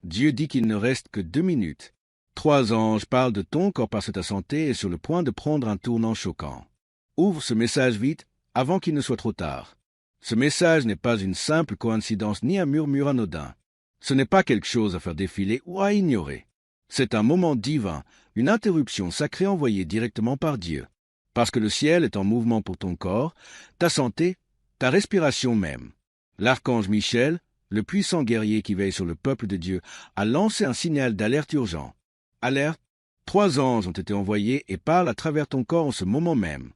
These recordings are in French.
Dieu dit qu'il ne reste que 2 minutes. 3 anges parlent de ton corps parce que ta santé est sur le point de prendre un tournant choquant. Ouvre ce message vite, avant qu'il ne soit trop tard. Ce message n'est pas une simple coïncidence ni un murmure anodin. Ce n'est pas quelque chose à faire défiler ou à ignorer. C'est un moment divin, une interruption sacrée envoyée directement par Dieu. Parce que le ciel est en mouvement pour ton corps, ta santé, ta respiration même. L'archange Michel, le puissant guerrier qui veille sur le peuple de Dieu, a lancé un signal d'alerte urgent. Alerte, 3 anges ont été envoyés et parlent à travers ton corps en ce moment même.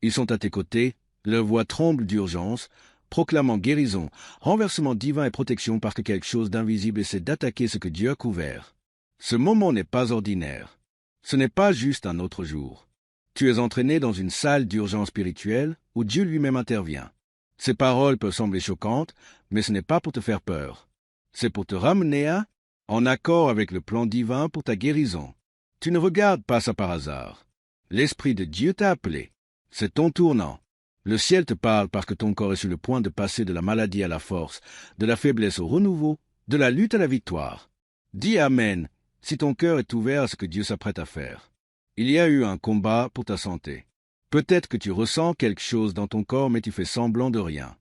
Ils sont à tes côtés, leur voix tremble d'urgence, proclamant guérison, renversement divin et protection parce que quelque chose d'invisible essaie d'attaquer ce que Dieu a couvert. Ce moment n'est pas ordinaire. Ce n'est pas juste un autre jour. Tu es entraîné dans une salle d'urgence spirituelle où Dieu lui-même intervient. Ces paroles peuvent sembler choquantes, mais ce n'est pas pour te faire peur. C'est pour te ramener en accord avec le plan divin pour ta guérison. Tu ne regardes pas ça par hasard. L'Esprit de Dieu t'a appelé. C'est ton tournant. Le ciel te parle parce que ton corps est sur le point de passer de la maladie à la force, de la faiblesse au renouveau, de la lutte à la victoire. Dis Amen si ton cœur est ouvert à ce que Dieu s'apprête à faire. Il y a eu un combat pour ta santé. Peut-être que tu ressens quelque chose dans ton corps mais tu fais semblant de rien.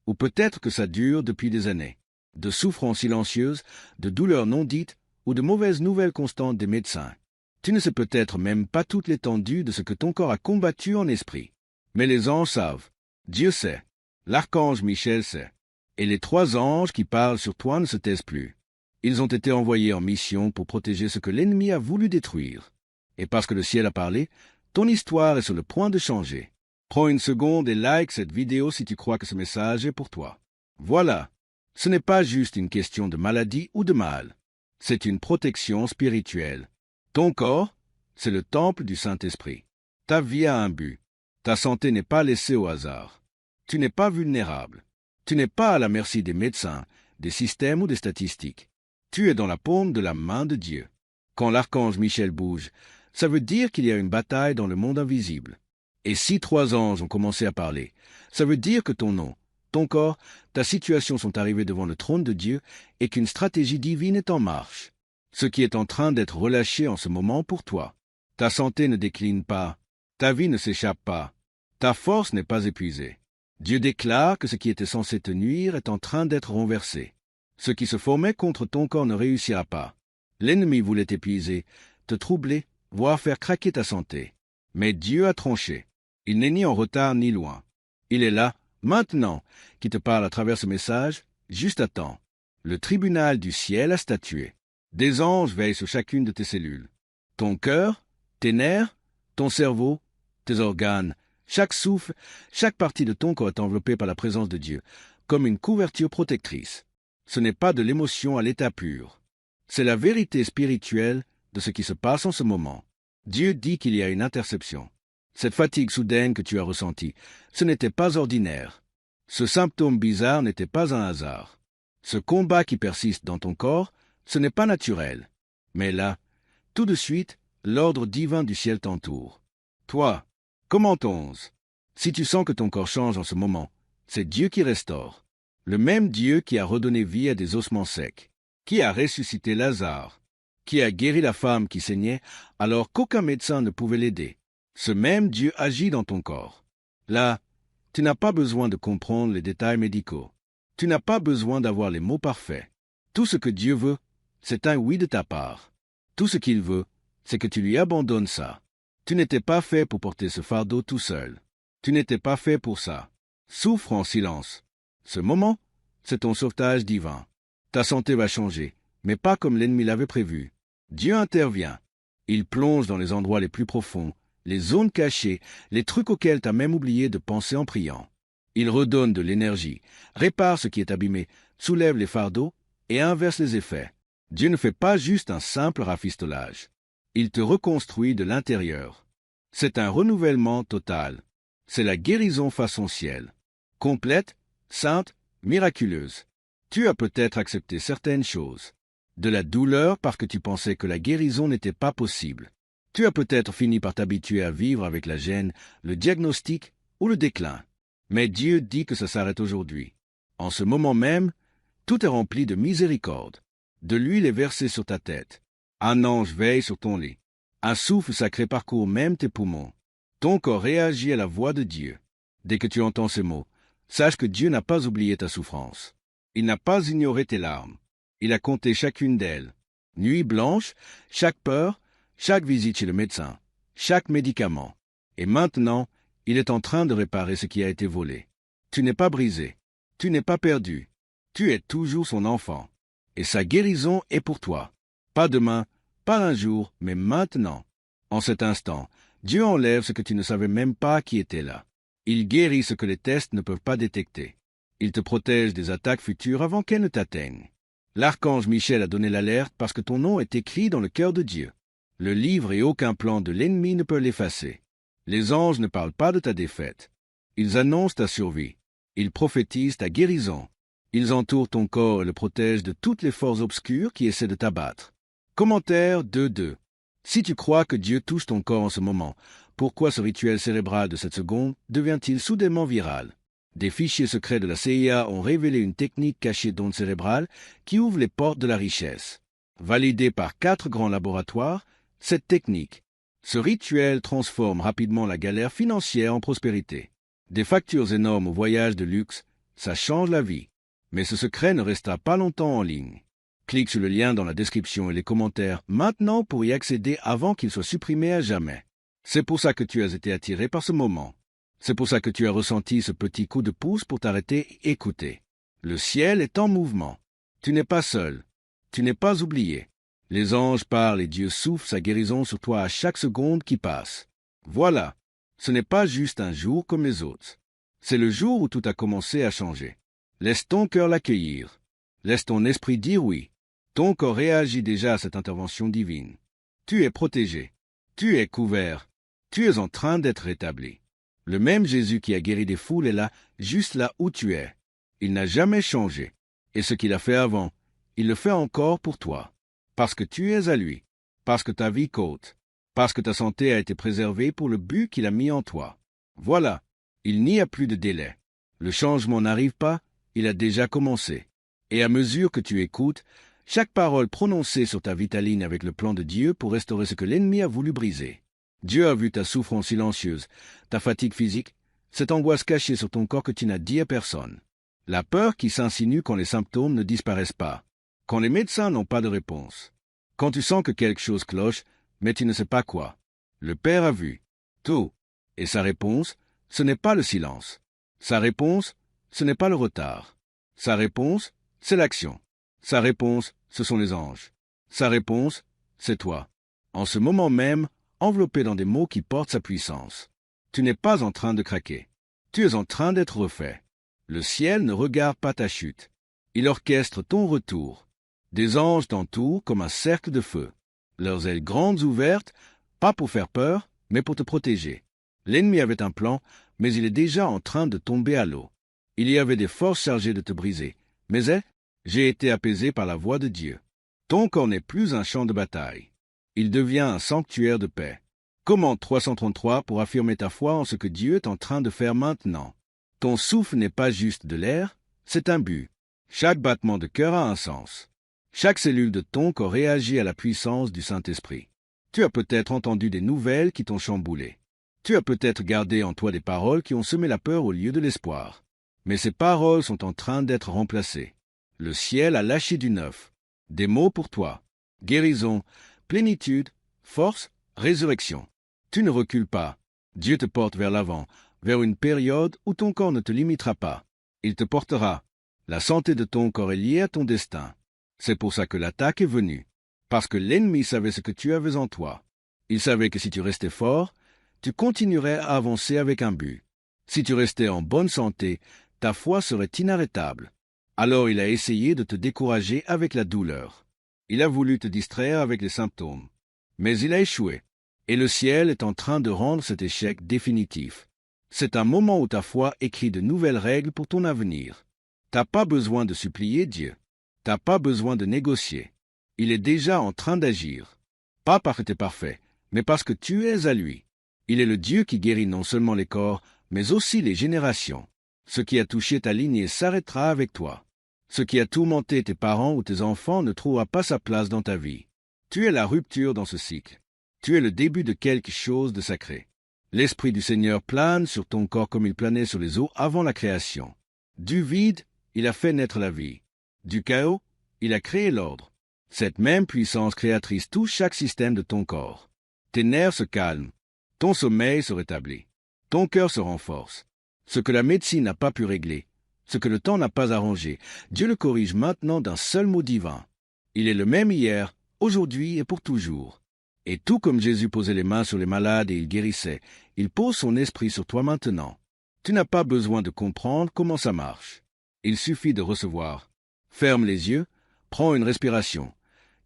Ou peut-être que ça dure depuis des années. De souffrances silencieuses, de douleurs non dites ou de mauvaises nouvelles constantes des médecins. Tu ne sais peut-être même pas toute l'étendue de ce que ton corps a combattu en esprit. Mais les anges savent. Dieu sait. L'archange Michel sait. Et les 3 anges qui parlent sur toi ne se taisent plus. Ils ont été envoyés en mission pour protéger ce que l'ennemi a voulu détruire. Et parce que le ciel a parlé, ton histoire est sur le point de changer. Prends une seconde et like cette vidéo si tu crois que ce message est pour toi. Voilà. Ce n'est pas juste une question de maladie ou de mal. C'est une protection spirituelle. Ton corps, c'est le temple du Saint-Esprit. Ta vie a un but. Ta santé n'est pas laissée au hasard. Tu n'es pas vulnérable. Tu n'es pas à la merci des médecins, des systèmes ou des statistiques. Tu es dans la paume de la main de Dieu. Quand l'archange Michel bouge, ça veut dire qu'il y a une bataille dans le monde invisible. Et si 3 anges ont commencé à parler, ça veut dire que ton nom, ton corps, ta situation sont arrivés devant le trône de Dieu et qu'une stratégie divine est en marche. Ce qui est en train d'être relâché en ce moment pour toi. Ta santé ne décline pas. Ta vie ne s'échappe pas. Ta force n'est pas épuisée. Dieu déclare que ce qui était censé te nuire est en train d'être renversé. Ce qui se formait contre ton corps ne réussira pas. L'ennemi voulait t'épuiser, te troubler, voire faire craquer ta santé. Mais Dieu a tranché. Il n'est ni en retard ni loin. Il est là, maintenant, qui te parle à travers ce message, juste à temps. Le tribunal du ciel a statué. Des anges veillent sur chacune de tes cellules. Ton cœur, tes nerfs, ton cerveau, tes organes, chaque souffle, chaque partie de ton corps est enveloppée par la présence de Dieu, comme une couverture protectrice. Ce n'est pas de l'émotion à l'état pur. C'est la vérité spirituelle de ce qui se passe en ce moment. Dieu dit qu'il y a une interception. Cette fatigue soudaine que tu as ressentie, ce n'était pas ordinaire. Ce symptôme bizarre n'était pas un hasard. Ce combat qui persiste dans ton corps, ce n'est pas naturel. Mais là, tout de suite, l'ordre divin du ciel t'entoure. Toi, comment t'onze? Si tu sens que ton corps change en ce moment, c'est Dieu qui restaure. Le même Dieu qui a redonné vie à des ossements secs, qui a ressuscité Lazare, qui a guéri la femme qui saignait alors qu'aucun médecin ne pouvait l'aider. Ce même Dieu agit dans ton corps. Là, tu n'as pas besoin de comprendre les détails médicaux. Tu n'as pas besoin d'avoir les mots parfaits. Tout ce que Dieu veut, c'est un oui de ta part. Tout ce qu'il veut, c'est que tu lui abandonnes ça. Tu n'étais pas fait pour porter ce fardeau tout seul. Tu n'étais pas fait pour ça. Souffre en silence. Ce moment, c'est ton sauvetage divin. Ta santé va changer, mais pas comme l'ennemi l'avait prévu. Dieu intervient. Il plonge dans les endroits les plus profonds, les zones cachées, les trucs auxquels tu as même oublié de penser en priant. Il redonne de l'énergie, répare ce qui est abîmé, soulève les fardeaux et inverse les effets. Dieu ne fait pas juste un simple rafistolage. Il te reconstruit de l'intérieur. C'est un renouvellement total. C'est la guérison façon ciel. Complète, sainte, miraculeuse. Tu as peut-être accepté certaines choses. De la douleur parce que tu pensais que la guérison n'était pas possible. Tu as peut-être fini par t'habituer à vivre avec la gêne, le diagnostic ou le déclin. Mais Dieu dit que ça s'arrête aujourd'hui. En ce moment même, tout est rempli de miséricorde. De l'huile est versée sur ta tête. Un ange veille sur ton lit. Un souffle sacré parcourt même tes poumons. Ton corps réagit à la voix de Dieu. Dès que tu entends ces mots, sache que Dieu n'a pas oublié ta souffrance. Il n'a pas ignoré tes larmes. Il a compté chacune d'elles. Nuit blanche, chaque peur, chaque visite chez le médecin, chaque médicament. Et maintenant, il est en train de réparer ce qui a été volé. Tu n'es pas brisé. Tu n'es pas perdu. Tu es toujours son enfant. Et sa guérison est pour toi. Pas demain, pas un jour, mais maintenant. En cet instant, Dieu enlève ce que tu ne savais même pas qui était là. Il guérit ce que les tests ne peuvent pas détecter. Il te protège des attaques futures avant qu'elles ne t'atteignent. L'archange Michel a donné l'alerte parce que ton nom est écrit dans le cœur de Dieu. Le livre et aucun plan de l'ennemi ne peut l'effacer. Les anges ne parlent pas de ta défaite. Ils annoncent ta survie. Ils prophétisent ta guérison. Ils entourent ton corps et le protègent de toutes les forces obscures qui essaient de t'abattre. Commentaire 2.2. Si tu crois que Dieu touche ton corps en ce moment, pourquoi ce rituel cérébral de cette seconde devient-il soudainement viral? Des fichiers secrets de la CIA ont révélé une technique cachée d'ondes cérébrales qui ouvre les portes de la richesse. Validée par 4 grands laboratoires, cette technique, ce rituel transforme rapidement la galère financière en prospérité. Des factures énormes aux voyages de luxe, ça change la vie. Mais ce secret ne restera pas longtemps en ligne. Clique sur le lien dans la description et les commentaires maintenant pour y accéder avant qu'il soit supprimé à jamais. C'est pour ça que tu as été attiré par ce moment. C'est pour ça que tu as ressenti ce petit coup de pouce pour t'arrêter et écouter. Le ciel est en mouvement. Tu n'es pas seul. Tu n'es pas oublié. Les anges parlent et Dieu souffle sa guérison sur toi à chaque seconde qui passe. Voilà. Ce n'est pas juste un jour comme les autres. C'est le jour où tout a commencé à changer. Laisse ton cœur l'accueillir. Laisse ton esprit dire oui. Ton corps réagit déjà à cette intervention divine. Tu es protégé. Tu es couvert. Tu es en train d'être rétabli. Le même Jésus qui a guéri des foules est là, juste là où tu es. Il n'a jamais changé. Et ce qu'il a fait avant, il le fait encore pour toi. Parce que tu es à lui. Parce que ta vie compte. Parce que ta santé a été préservée pour le but qu'il a mis en toi. Voilà. Il n'y a plus de délai. Le changement n'arrive pas, il a déjà commencé. Et à mesure que tu écoutes, chaque parole prononcée sur ta vitaline avec le plan de Dieu pour restaurer ce que l'ennemi a voulu briser. Dieu a vu ta souffrance silencieuse, ta fatigue physique, cette angoisse cachée sur ton corps que tu n'as dit à personne. La peur qui s'insinue quand les symptômes ne disparaissent pas, quand les médecins n'ont pas de réponse, quand tu sens que quelque chose cloche, mais tu ne sais pas quoi. Le Père a vu tout, et sa réponse, ce n'est pas le silence. Sa réponse, ce n'est pas le retard. Sa réponse, c'est l'action. Sa réponse, ce sont les anges. Sa réponse, c'est toi. En ce moment même, enveloppé dans des mots qui portent sa puissance. Tu n'es pas en train de craquer. Tu es en train d'être refait. Le ciel ne regarde pas ta chute. Il orchestre ton retour. Des anges t'entourent comme un cercle de feu. Leurs ailes grandes ouvertes, pas pour faire peur, mais pour te protéger. L'ennemi avait un plan, mais il est déjà en train de tomber à l'eau. Il y avait des forces chargées de te briser. Mais j'ai été apaisé par la voix de Dieu. Ton corps n'est plus un champ de bataille. Il devient un sanctuaire de paix. Commande 333 pour affirmer ta foi en ce que Dieu est en train de faire maintenant. Ton souffle n'est pas juste de l'air, c'est un but. Chaque battement de cœur a un sens. Chaque cellule de ton corps réagit à la puissance du Saint-Esprit. Tu as peut-être entendu des nouvelles qui t'ont chamboulé. Tu as peut-être gardé en toi des paroles qui ont semé la peur au lieu de l'espoir. Mais ces paroles sont en train d'être remplacées. Le ciel a lâché du neuf. Des mots pour toi. Guérison, plénitude, force, résurrection. Tu ne recules pas. Dieu te porte vers l'avant, vers une période où ton corps ne te limitera pas. Il te portera. La santé de ton corps est liée à ton destin. C'est pour ça que l'attaque est venue. Parce que l'ennemi savait ce que tu avais en toi. Il savait que si tu restais fort, tu continuerais à avancer avec un but. Si tu restais en bonne santé, ta foi serait inarrêtable. Alors il a essayé de te décourager avec la douleur. Il a voulu te distraire avec les symptômes. Mais il a échoué. Et le ciel est en train de rendre cet échec définitif. C'est un moment où ta foi écrit de nouvelles règles pour ton avenir. T'as pas besoin de supplier Dieu. T'as pas besoin de négocier. Il est déjà en train d'agir. Pas parce que tu es parfait, mais parce que tu es à lui. Il est le Dieu qui guérit non seulement les corps, mais aussi les générations. Ce qui a touché ta lignée s'arrêtera avec toi. Ce qui a tourmenté tes parents ou tes enfants ne trouvera pas sa place dans ta vie. Tu es la rupture dans ce cycle. Tu es le début de quelque chose de sacré. L'Esprit du Seigneur plane sur ton corps comme il planait sur les eaux avant la création. Du vide, il a fait naître la vie. Du chaos, il a créé l'ordre. Cette même puissance créatrice touche chaque système de ton corps. Tes nerfs se calment. Ton sommeil se rétablit. Ton cœur se renforce. Ce que la médecine n'a pas pu régler, ce que le temps n'a pas arrangé, Dieu le corrige maintenant d'un seul mot divin. Il est le même hier, aujourd'hui et pour toujours. Et tout comme Jésus posait les mains sur les malades et il guérissait, il pose son esprit sur toi maintenant. Tu n'as pas besoin de comprendre comment ça marche. Il suffit de recevoir. Ferme les yeux, prends une respiration,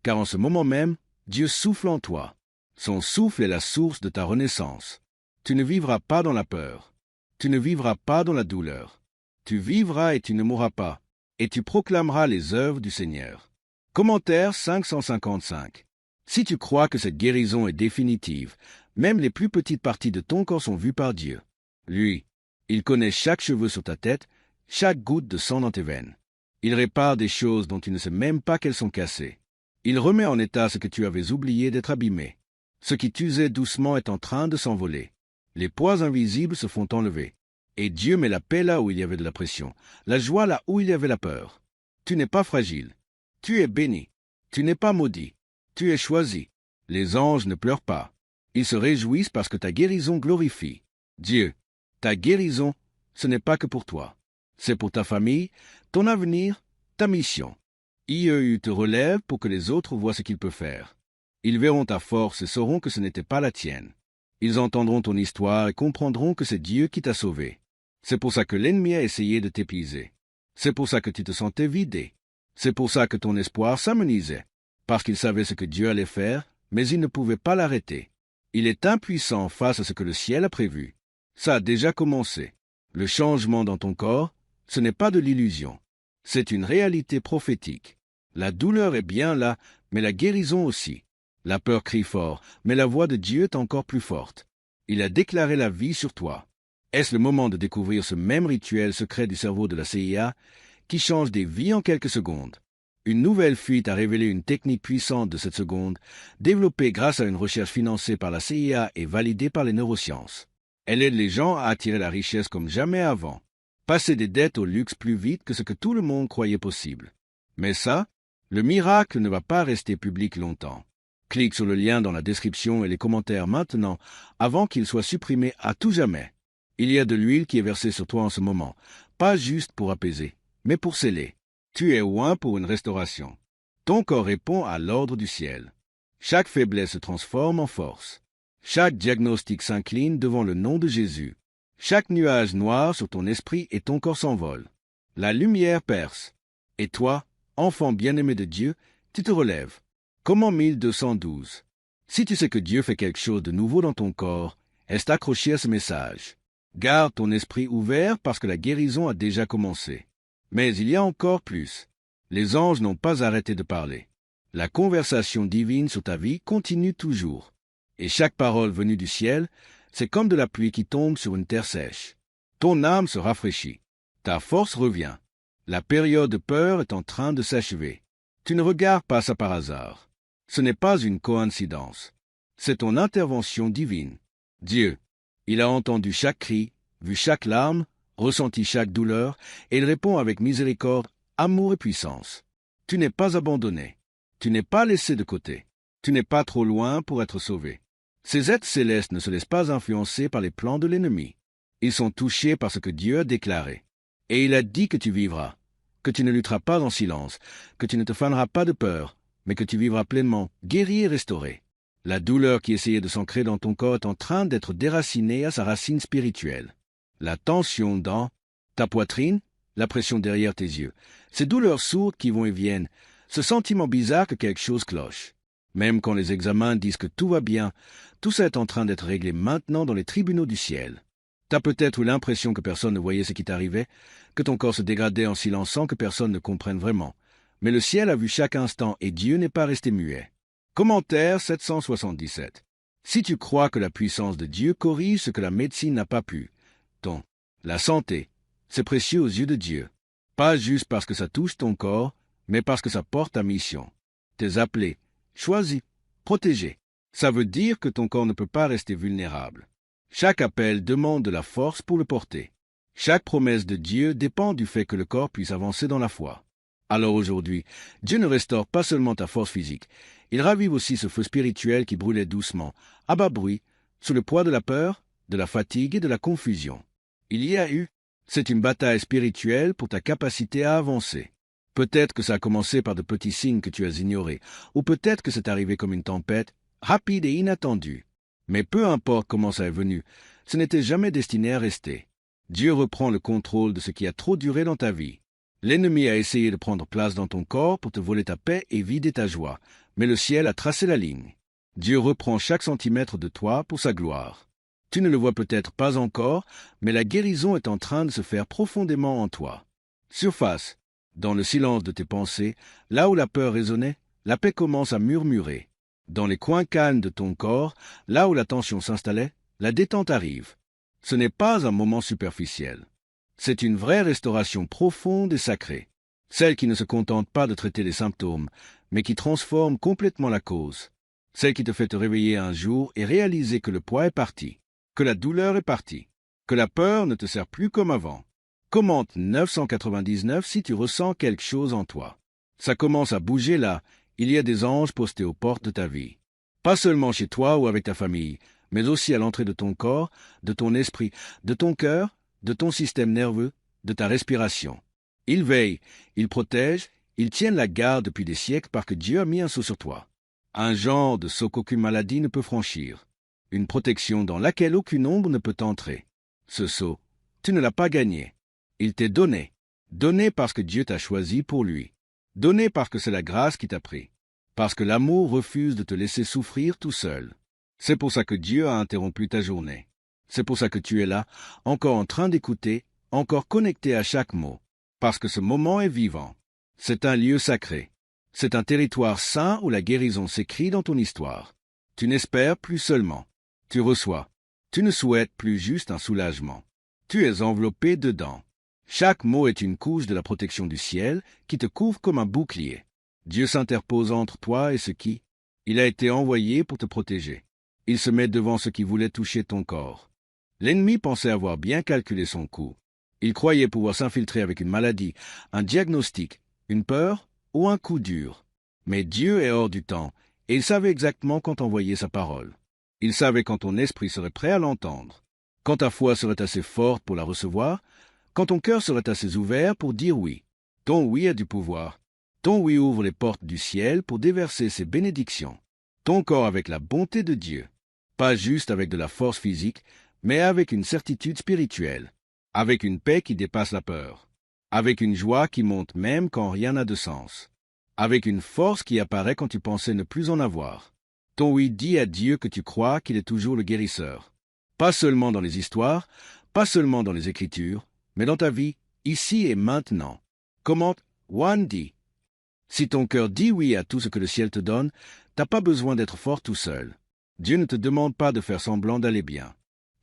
car en ce moment même, Dieu souffle en toi. Son souffle est la source de ta renaissance. Tu ne vivras pas dans la peur. Tu ne vivras pas dans la douleur. Tu vivras et tu ne mourras pas, et tu proclameras les œuvres du Seigneur. Commentaire 555. Si tu crois que cette guérison est définitive, même les plus petites parties de ton corps sont vues par Dieu. Lui, il connaît chaque cheveu sur ta tête, chaque goutte de sang dans tes veines. Il répare des choses dont tu ne sais même pas qu'elles sont cassées. Il remet en état ce que tu avais oublié d'être abîmé. Ce qui t'usait doucement est en train de s'envoler. Les poids invisibles se font enlever. Et Dieu met la paix là où il y avait de la pression, la joie là où il y avait la peur. Tu n'es pas fragile. Tu es béni. Tu n'es pas maudit. Tu es choisi. Les anges ne pleurent pas. Ils se réjouissent parce que ta guérison glorifie Dieu. Ta guérison, ce n'est pas que pour toi. C'est pour ta famille, ton avenir, ta mission. IEU te relève pour que les autres voient ce qu'il peut faire. Ils verront ta force et sauront que ce n'était pas la tienne. Ils entendront ton histoire et comprendront que c'est Dieu qui t'a sauvé. C'est pour ça que l'ennemi a essayé de t'épuiser. C'est pour ça que tu te sentais vidé. C'est pour ça que ton espoir s'amenuisait. Parce qu'il savait ce que Dieu allait faire, mais il ne pouvait pas l'arrêter. Il est impuissant face à ce que le ciel a prévu. Ça a déjà commencé. Le changement dans ton corps, ce n'est pas de l'illusion. C'est une réalité prophétique. La douleur est bien là, mais la guérison aussi. La peur crie fort, mais la voix de Dieu est encore plus forte. Il a déclaré la vie sur toi. Est-ce le moment de découvrir ce même rituel secret du cerveau de la CIA qui change des vies en quelques secondes? Une nouvelle fuite a révélé une technique puissante de cette seconde, développée grâce à une recherche financée par la CIA et validée par les neurosciences. Elle aide les gens à attirer la richesse comme jamais avant, passer des dettes au luxe plus vite que ce que tout le monde croyait possible. Mais ça, le miracle ne va pas rester public longtemps. Clique sur le lien dans la description et les commentaires maintenant, avant qu'il soit supprimé à tout jamais. Il y a de l'huile qui est versée sur toi en ce moment, pas juste pour apaiser, mais pour sceller. Tu es oint pour une restauration. Ton corps répond à l'ordre du ciel. Chaque faiblesse se transforme en force. Chaque diagnostic s'incline devant le nom de Jésus. Chaque nuage noir sur ton esprit et ton corps s'envole. La lumière perce. Et toi, enfant bien-aimé de Dieu, tu te relèves. Comment 1212. Si tu sais que Dieu fait quelque chose de nouveau dans ton corps, reste accroché à ce message. Garde ton esprit ouvert parce que la guérison a déjà commencé. Mais il y a encore plus. Les anges n'ont pas arrêté de parler. La conversation divine sur ta vie continue toujours. Et chaque parole venue du ciel, c'est comme de la pluie qui tombe sur une terre sèche. Ton âme se rafraîchit. Ta force revient. La période de peur est en train de s'achever. Tu ne regardes pas ça par hasard. Ce n'est pas une coïncidence. C'est ton intervention divine. Dieu, il a entendu chaque cri, vu chaque larme, ressenti chaque douleur, et il répond avec miséricorde, amour et puissance. Tu n'es pas abandonné. Tu n'es pas laissé de côté. Tu n'es pas trop loin pour être sauvé. Ces êtres célestes ne se laissent pas influencer par les plans de l'ennemi. Ils sont touchés par ce que Dieu a déclaré. Et il a dit que tu vivras, que tu ne lutteras pas en silence, que tu ne te faneras pas de peur, mais que tu vivras pleinement, guéri et restauré. La douleur qui essayait de s'ancrer dans ton corps est en train d'être déracinée à sa racine spirituelle. La tension dans ta poitrine, la pression derrière tes yeux, ces douleurs sourdes qui vont et viennent, ce sentiment bizarre que quelque chose cloche. Même quand les examens disent que tout va bien, tout ça est en train d'être réglé maintenant dans les tribunaux du ciel. T'as peut-être eu l'impression que personne ne voyait ce qui t'arrivait, que ton corps se dégradait en silence sans que personne ne comprenne vraiment. Mais le ciel a vu chaque instant et Dieu n'est pas resté muet. Commentaire 777. Si tu crois que la puissance de Dieu corrige ce que la médecine n'a pas pu, la santé, c'est précieux aux yeux de Dieu. Pas juste parce que ça touche ton corps, mais parce que ça porte ta mission. T'es appelé, choisi, protégé. Ça veut dire que ton corps ne peut pas rester vulnérable. Chaque appel demande de la force pour le porter. Chaque promesse de Dieu dépend du fait que le corps puisse avancer dans la foi. Alors aujourd'hui, Dieu ne restaure pas seulement ta force physique, il ravive aussi ce feu spirituel qui brûlait doucement, à bas bruit, sous le poids de la peur, de la fatigue et de la confusion. Il y a eu, c'est une bataille spirituelle pour ta capacité à avancer. Peut-être que ça a commencé par de petits signes que tu as ignorés, ou peut-être que c'est arrivé comme une tempête, rapide et inattendue. Mais peu importe comment ça est venu, ce n'était jamais destiné à rester. Dieu reprend le contrôle de ce qui a trop duré dans ta vie. L'ennemi a essayé de prendre place dans ton corps pour te voler ta paix et vider ta joie, mais le ciel a tracé la ligne. Dieu reprend chaque centimètre de toi pour sa gloire. Tu ne le vois peut-être pas encore, mais la guérison est en train de se faire profondément en toi. Surface, dans le silence de tes pensées, là où la peur résonnait, la paix commence à murmurer. Dans les coins calmes de ton corps, là où la tension s'installait, la détente arrive. Ce n'est pas un moment superficiel. C'est une vraie restauration profonde et sacrée, celle qui ne se contente pas de traiter les symptômes, mais qui transforme complètement la cause, celle qui te fait te réveiller un jour et réaliser que le poids est parti, que la douleur est partie, que la peur ne te sert plus comme avant. Commente 999 si tu ressens quelque chose en toi. Ça commence à bouger là, il y a des anges postés aux portes de ta vie. Pas seulement chez toi ou avec ta famille, mais aussi à l'entrée de ton corps, de ton esprit, de ton cœur, de ton système nerveux, de ta respiration. Ils veillent, ils protègent, ils tiennent la garde depuis des siècles parce que Dieu a mis un sceau sur toi. Un genre de sceau qu'aucune maladie ne peut franchir. Une protection dans laquelle aucune ombre ne peut entrer. Ce sceau, tu ne l'as pas gagné. Il t'est donné. Donné parce que Dieu t'a choisi pour lui. Donné parce que c'est la grâce qui t'a pris. Parce que l'amour refuse de te laisser souffrir tout seul. C'est pour ça que Dieu a interrompu ta journée. C'est pour ça que tu es là, encore en train d'écouter, encore connecté à chaque mot. Parce que ce moment est vivant. C'est un lieu sacré. C'est un territoire saint où la guérison s'écrit dans ton histoire. Tu n'espères plus seulement. Tu reçois. Tu ne souhaites plus juste un soulagement. Tu es enveloppé dedans. Chaque mot est une couche de la protection du ciel qui te couvre comme un bouclier. Dieu s'interpose entre toi et ce qui. Il a été envoyé pour te protéger. Il se met devant ce qui voulait toucher ton corps. L'ennemi pensait avoir bien calculé son coup. Il croyait pouvoir s'infiltrer avec une maladie, un diagnostic, une peur ou un coup dur. Mais Dieu est hors du temps, et il savait exactement quand envoyer sa parole. Il savait quand ton esprit serait prêt à l'entendre, quand ta foi serait assez forte pour la recevoir, quand ton cœur serait assez ouvert pour dire oui. Ton oui a du pouvoir. Ton oui ouvre les portes du ciel pour déverser ses bénédictions. Ton corps avec la bonté de Dieu. Pas juste avec de la force physique, mais avec une certitude spirituelle, avec une paix qui dépasse la peur, avec une joie qui monte même quand rien n'a de sens, avec une force qui apparaît quand tu pensais ne plus en avoir. Ton oui dit à Dieu que tu crois qu'il est toujours le guérisseur. Pas seulement dans les histoires, pas seulement dans les Écritures, mais dans ta vie, ici et maintenant. Commente One dit. Si ton cœur dit oui à tout ce que le ciel te donne, t'as pas besoin d'être fort tout seul. Dieu ne te demande pas de faire semblant d'aller bien.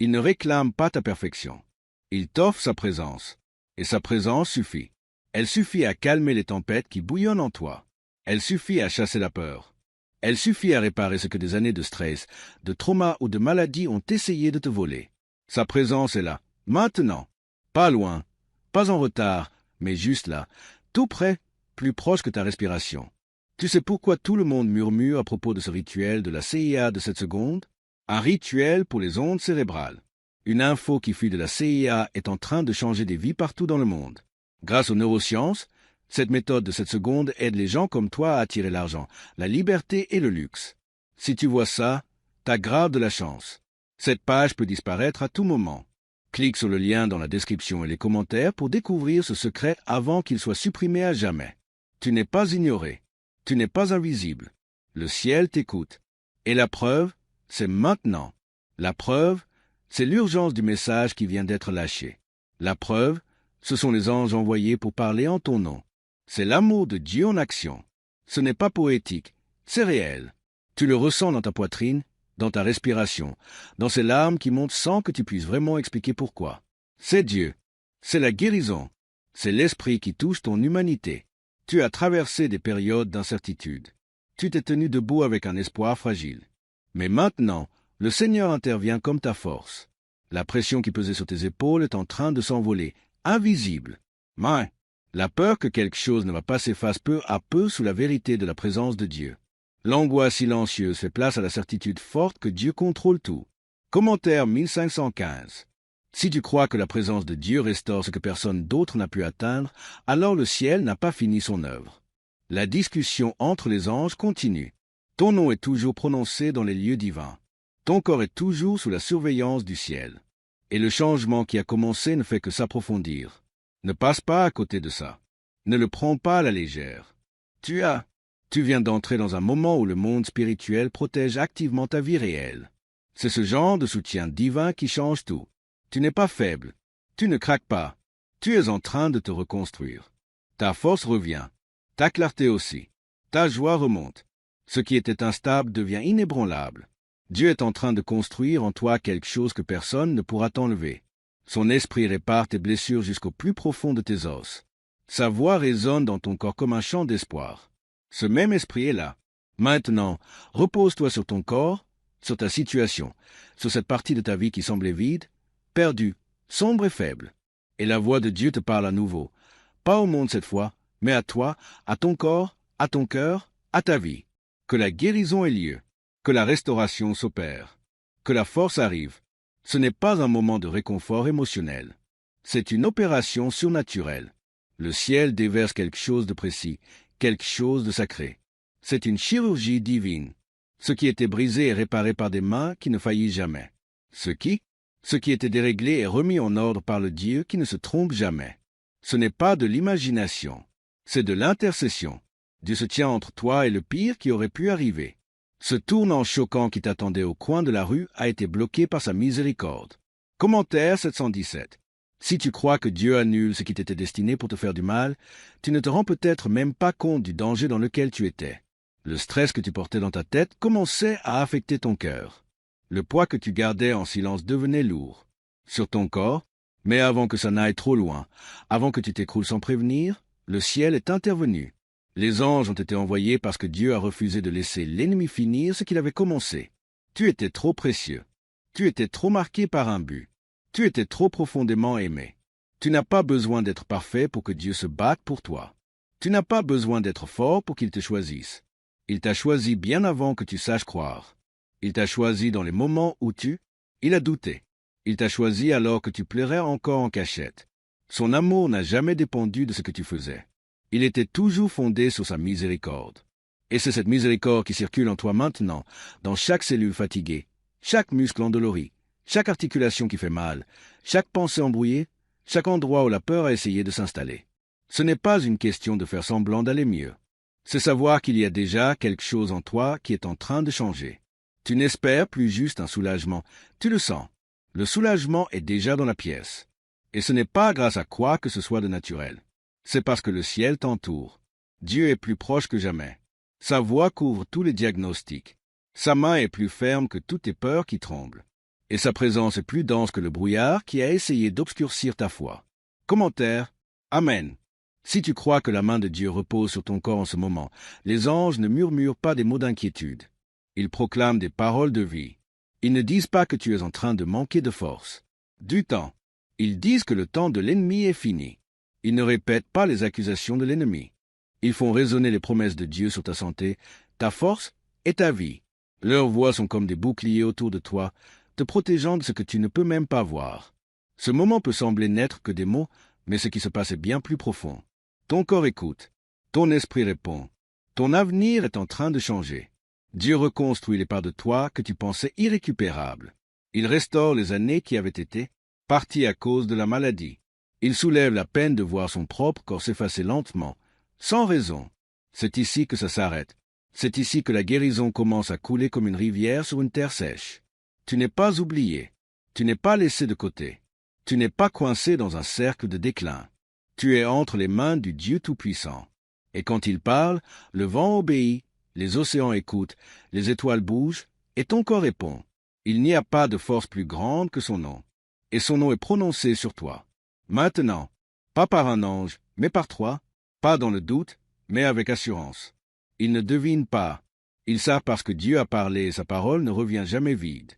Il ne réclame pas ta perfection. Il t'offre sa présence. Et sa présence suffit. Elle suffit à calmer les tempêtes qui bouillonnent en toi. Elle suffit à chasser la peur. Elle suffit à réparer ce que des années de stress, de trauma ou de maladie ont essayé de te voler. Sa présence est là, maintenant. Pas loin, pas en retard, mais juste là, tout près, plus proche que ta respiration. Tu sais pourquoi tout le monde murmure à propos de ce rituel de la CIA de cette seconde? Un rituel pour les ondes cérébrales. Une info qui fuit de la CIA est en train de changer des vies partout dans le monde. Grâce aux neurosciences, cette méthode de cette seconde aide les gens comme toi à attirer l'argent, la liberté et le luxe. Si tu vois ça, t'as grave de la chance. Cette page peut disparaître à tout moment. Clique sur le lien dans la description et les commentaires pour découvrir ce secret avant qu'il soit supprimé à jamais. Tu n'es pas ignoré. Tu n'es pas invisible. Le ciel t'écoute. Et la preuve, c'est maintenant. La preuve, c'est l'urgence du message qui vient d'être lâché. La preuve, ce sont les anges envoyés pour parler en ton nom. C'est l'amour de Dieu en action. Ce n'est pas poétique, c'est réel. Tu le ressens dans ta poitrine, dans ta respiration, dans ces larmes qui montent sans que tu puisses vraiment expliquer pourquoi. C'est Dieu. C'est la guérison. C'est l'esprit qui touche ton humanité. Tu as traversé des périodes d'incertitude. Tu t'es tenu debout avec un espoir fragile. Mais maintenant, le Seigneur intervient comme ta force. La pression qui pesait sur tes épaules est en train de s'envoler, invisible. Mais la peur que quelque chose ne va pas s'efface peu à peu sous la vérité de la présence de Dieu. L'angoisse silencieuse fait place à la certitude forte que Dieu contrôle tout. Commentaire 1515. Si tu crois que la présence de Dieu restaure ce que personne d'autre n'a pu atteindre, alors le ciel n'a pas fini son œuvre. La discussion entre les anges continue. Ton nom est toujours prononcé dans les lieux divins. Ton corps est toujours sous la surveillance du ciel. Et le changement qui a commencé ne fait que s'approfondir. Ne passe pas à côté de ça. Ne le prends pas à la légère. Tu viens d'entrer dans un moment où le monde spirituel protège activement ta vie réelle. C'est ce genre de soutien divin qui change tout. Tu n'es pas faible. Tu ne craques pas. Tu es en train de te reconstruire. Ta force revient. Ta clarté aussi. Ta joie remonte. Ce qui était instable devient inébranlable. Dieu est en train de construire en toi quelque chose que personne ne pourra t'enlever. Son esprit répare tes blessures jusqu'au plus profond de tes os. Sa voix résonne dans ton corps comme un chant d'espoir. Ce même esprit est là. Maintenant, repose-toi sur ton corps, sur ta situation, sur cette partie de ta vie qui semblait vide, perdue, sombre et faible. Et la voix de Dieu te parle à nouveau. Pas au monde cette fois, mais à toi, à ton corps, à ton cœur, à ta vie. Que la guérison ait lieu, que la restauration s'opère, que la force arrive. Ce n'est pas un moment de réconfort émotionnel. C'est une opération surnaturelle. Le ciel déverse quelque chose de précis, quelque chose de sacré. C'est une chirurgie divine. Ce qui était brisé est réparé par des mains qui ne faillissent jamais. Ce qui était déréglé est remis en ordre par le Dieu qui ne se trompe jamais. Ce n'est pas de l'imagination, c'est de l'intercession. Dieu se tient entre toi et le pire qui aurait pu arriver. Ce tournant choquant qui t'attendait au coin de la rue a été bloqué par sa miséricorde. Commentaire 717. Si tu crois que Dieu annule ce qui t'était destiné pour te faire du mal, tu ne te rends peut-être même pas compte du danger dans lequel tu étais. Le stress que tu portais dans ta tête commençait à affecter ton cœur. Le poids que tu gardais en silence devenait lourd. Sur ton corps, mais avant que ça n'aille trop loin, avant que tu t'écroules sans prévenir, le ciel est intervenu. Les anges ont été envoyés parce que Dieu a refusé de laisser l'ennemi finir ce qu'il avait commencé. Tu étais trop précieux. Tu étais trop marqué par un but. Tu étais trop profondément aimé. Tu n'as pas besoin d'être parfait pour que Dieu se batte pour toi. Tu n'as pas besoin d'être fort pour qu'il te choisisse. Il t'a choisi bien avant que tu saches croire. Il t'a choisi dans les moments où il a douté. Il t'a choisi alors que tu pleurais encore en cachette. Son amour n'a jamais dépendu de ce que tu faisais. Il était toujours fondé sur sa miséricorde. Et c'est cette miséricorde qui circule en toi maintenant, dans chaque cellule fatiguée, chaque muscle endolori, chaque articulation qui fait mal, chaque pensée embrouillée, chaque endroit où la peur a essayé de s'installer. Ce n'est pas une question de faire semblant d'aller mieux. C'est savoir qu'il y a déjà quelque chose en toi qui est en train de changer. Tu n'espères plus juste un soulagement, tu le sens. Le soulagement est déjà dans la pièce. Et ce n'est pas grâce à quoi que ce soit de naturel. C'est parce que le ciel t'entoure. Dieu est plus proche que jamais. Sa voix couvre tous les diagnostics. Sa main est plus ferme que toutes tes peurs qui tremblent. Et sa présence est plus dense que le brouillard qui a essayé d'obscurcir ta foi. Commentaire. Amen. Si tu crois que la main de Dieu repose sur ton corps en ce moment, les anges ne murmurent pas des mots d'inquiétude. Ils proclament des paroles de vie. Ils ne disent pas que tu es en train de manquer de force. Du temps. Ils disent que le temps de l'ennemi est fini. Ils ne répètent pas les accusations de l'ennemi. Ils font résonner les promesses de Dieu sur ta santé, ta force et ta vie. Leurs voix sont comme des boucliers autour de toi, te protégeant de ce que tu ne peux même pas voir. Ce moment peut sembler n'être que des mots, mais ce qui se passe est bien plus profond. Ton corps écoute, ton esprit répond. Ton avenir est en train de changer. Dieu reconstruit les parts de toi que tu pensais irrécupérables. Il restaure les années qui avaient été parties à cause de la maladie. Il soulève la peine de voir son propre corps s'effacer lentement, sans raison. C'est ici que ça s'arrête. C'est ici que la guérison commence à couler comme une rivière sur une terre sèche. Tu n'es pas oublié. Tu n'es pas laissé de côté. Tu n'es pas coincé dans un cercle de déclin. Tu es entre les mains du Dieu Tout-Puissant. Et quand il parle, le vent obéit, les océans écoutent, les étoiles bougent, et ton corps répond. Il n'y a pas de force plus grande que son nom. Et son nom est prononcé sur toi. Maintenant, Pas par un ange, mais par trois, pas dans le doute, mais avec assurance. Ils ne devinent pas. Ils savent parce que Dieu a parlé et sa parole ne revient jamais vide.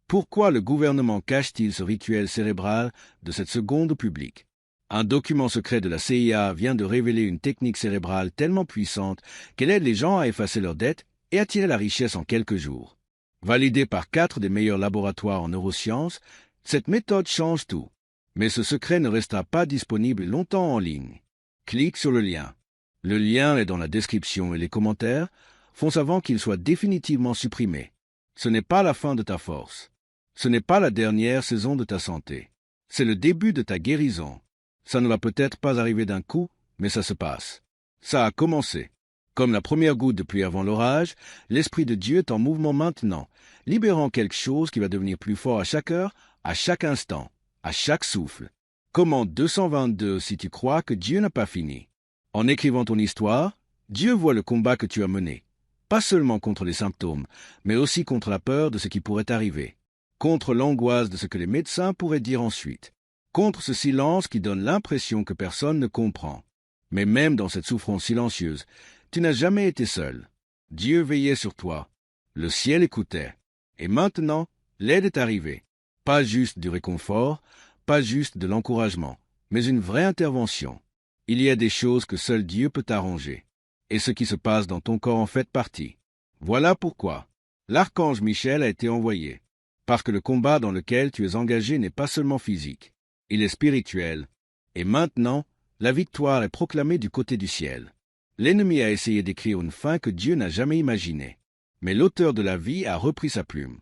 Pourquoi le gouvernement cache-t-il ce rituel cérébral de cette seconde au public? Un document secret de la CIA vient de révéler une technique cérébrale tellement puissante qu'elle aide les gens à effacer leurs dettes et attirer la richesse en quelques jours. Validée par 4 des meilleurs laboratoires en neurosciences, cette méthode change tout. Mais ce secret ne restera pas disponible longtemps en ligne. Clique sur le lien. Le lien est dans la description et les commentaires. Fonce avant qu'il soit définitivement supprimé. Ce n'est pas la fin de ta force. Ce n'est pas la dernière saison de ta santé. C'est le début de ta guérison. Ça ne va peut-être pas arriver d'un coup, mais ça se passe. Ça a commencé. Comme la première goutte de pluie avant l'orage, l'Esprit de Dieu est en mouvement maintenant, libérant quelque chose qui va devenir plus fort à chaque heure, à chaque instant, à chaque souffle. Commande 222 si tu crois que Dieu n'a pas fini. En écrivant ton histoire, Dieu voit le combat que tu as mené. Pas seulement contre les symptômes, mais aussi contre la peur de ce qui pourrait arriver. Contre l'angoisse de ce que les médecins pourraient dire ensuite. Contre ce silence qui donne l'impression que personne ne comprend. Mais même dans cette souffrance silencieuse, tu n'as jamais été seul. Dieu veillait sur toi. Le ciel écoutait. Et maintenant, l'aide est arrivée. Pas juste du réconfort, pas juste de l'encouragement, mais une vraie intervention. Il y a des choses que seul Dieu peut arranger. Et ce qui se passe dans ton corps en fait partie. Voilà pourquoi l'archange Michel a été envoyé. Parce que le combat dans lequel tu es engagé n'est pas seulement physique. Il est spirituel. Et maintenant, la victoire est proclamée du côté du ciel. L'ennemi a essayé d'écrire une fin que Dieu n'a jamais imaginée. Mais l'auteur de la vie a repris sa plume.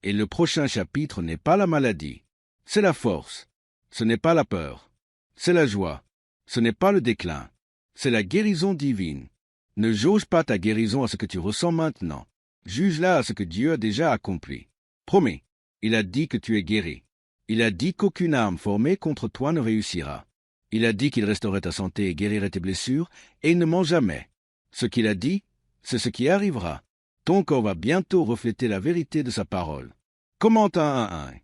Et le prochain chapitre n'est pas la maladie. C'est la force. Ce n'est pas la peur. C'est la joie. Ce n'est pas le déclin. C'est la guérison divine. Ne jauge pas ta guérison à ce que tu ressens maintenant. Juge-la à ce que Dieu a déjà accompli. Promets, il a dit que tu es guéri. Il a dit qu'aucune arme formée contre toi ne réussira. Il a dit qu'il restaurait ta santé et guérirait tes blessures, et il ne ment jamais. Ce qu'il a dit, c'est ce qui arrivera. Ton corps va bientôt refléter la vérité de sa parole. Commente 1 à 1.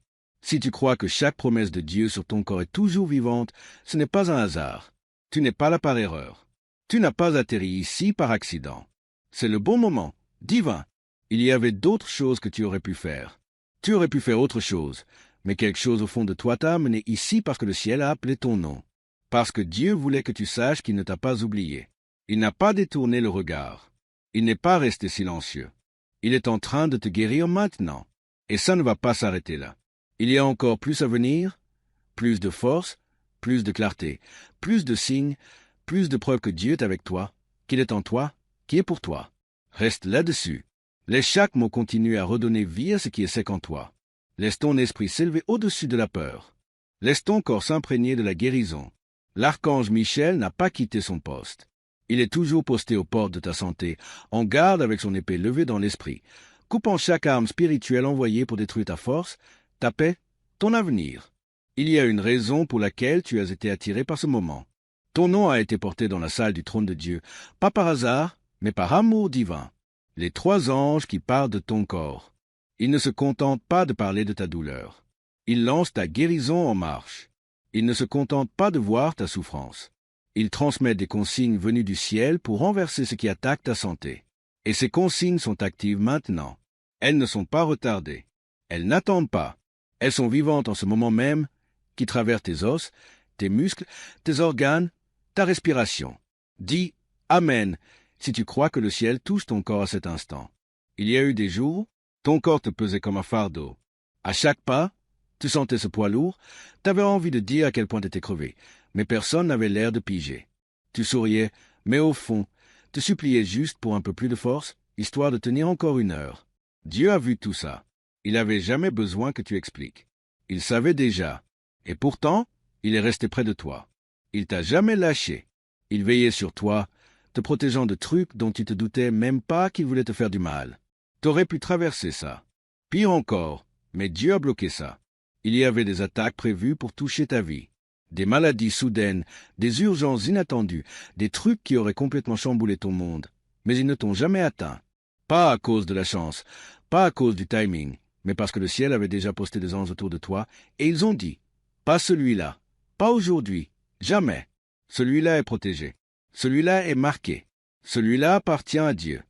Si tu crois que chaque promesse de Dieu sur ton corps est toujours vivante, ce n'est pas un hasard. Tu n'es pas là par erreur. Tu n'as pas atterri ici par accident. C'est le bon moment, divin. Il y avait d'autres choses que tu aurais pu faire. Tu aurais pu faire autre chose, mais quelque chose au fond de toi t'a amené ici parce que le ciel a appelé ton nom. Parce que Dieu voulait que tu saches qu'il ne t'a pas oublié. Il n'a pas détourné le regard. Il n'est pas resté silencieux. Il est en train de te guérir maintenant. Et ça ne va pas s'arrêter là. Il y a encore plus à venir, plus de force, plus de clarté, plus de signes, plus de preuves que Dieu est avec toi, qu'il est en toi, qui est pour toi. Reste là-dessus. Laisse chaque mot continuer à redonner vie à ce qui est sec en toi. Laisse ton esprit s'élever au-dessus de la peur. Laisse ton corps s'imprégner de la guérison. L'archange Michel n'a pas quitté son poste. Il est toujours posté aux portes de ta santé, en garde avec son épée levée dans l'esprit, coupant chaque arme spirituelle envoyée pour détruire ta force, ta paix, ton avenir. Il y a une raison pour laquelle tu as été attiré par ce moment. Ton nom a été porté dans la salle du trône de Dieu, pas par hasard, mais par amour divin. Les 3 anges qui parlent de ton corps. Ils ne se contentent pas de parler de ta douleur. Ils lancent ta guérison en marche. Ils ne se contentent pas de voir ta souffrance. Ils transmettent des consignes venues du ciel pour renverser ce qui attaque ta santé. Et ces consignes sont actives maintenant. Elles ne sont pas retardées. Elles n'attendent pas. Elles sont vivantes en ce moment même, qui traversent tes os, tes muscles, tes organes, ta respiration. Dis « Amen » si tu crois que le ciel touche ton corps à cet instant. Il y a eu des jours, ton corps te pesait comme un fardeau. À chaque pas, tu sentais ce poids lourd, t'avais envie de dire à quel point t'étais crevé, mais personne n'avait l'air de piger. Tu souriais, mais au fond, te suppliais juste pour un peu plus de force, histoire de tenir encore 1 heure. Dieu a vu tout ça. Il n'avait jamais besoin que tu expliques. Il savait déjà. Et pourtant, il est resté près de toi. Il t'a jamais lâché. Il veillait sur toi, te protégeant de trucs dont tu te doutais même pas qu'il voulait te faire du mal. T'aurais pu traverser ça. Pire encore, mais Dieu a bloqué ça. Il y avait des attaques prévues pour toucher ta vie. Des maladies soudaines, des urgences inattendues, des trucs qui auraient complètement chamboulé ton monde. Mais ils ne t'ont jamais atteint. Pas à cause de la chance, pas à cause du timing, mais parce que le ciel avait déjà posté des anges autour de toi, et ils ont dit « Pas celui-là, pas aujourd'hui, jamais ». Celui-là est protégé. Celui-là est marqué. Celui-là appartient à Dieu.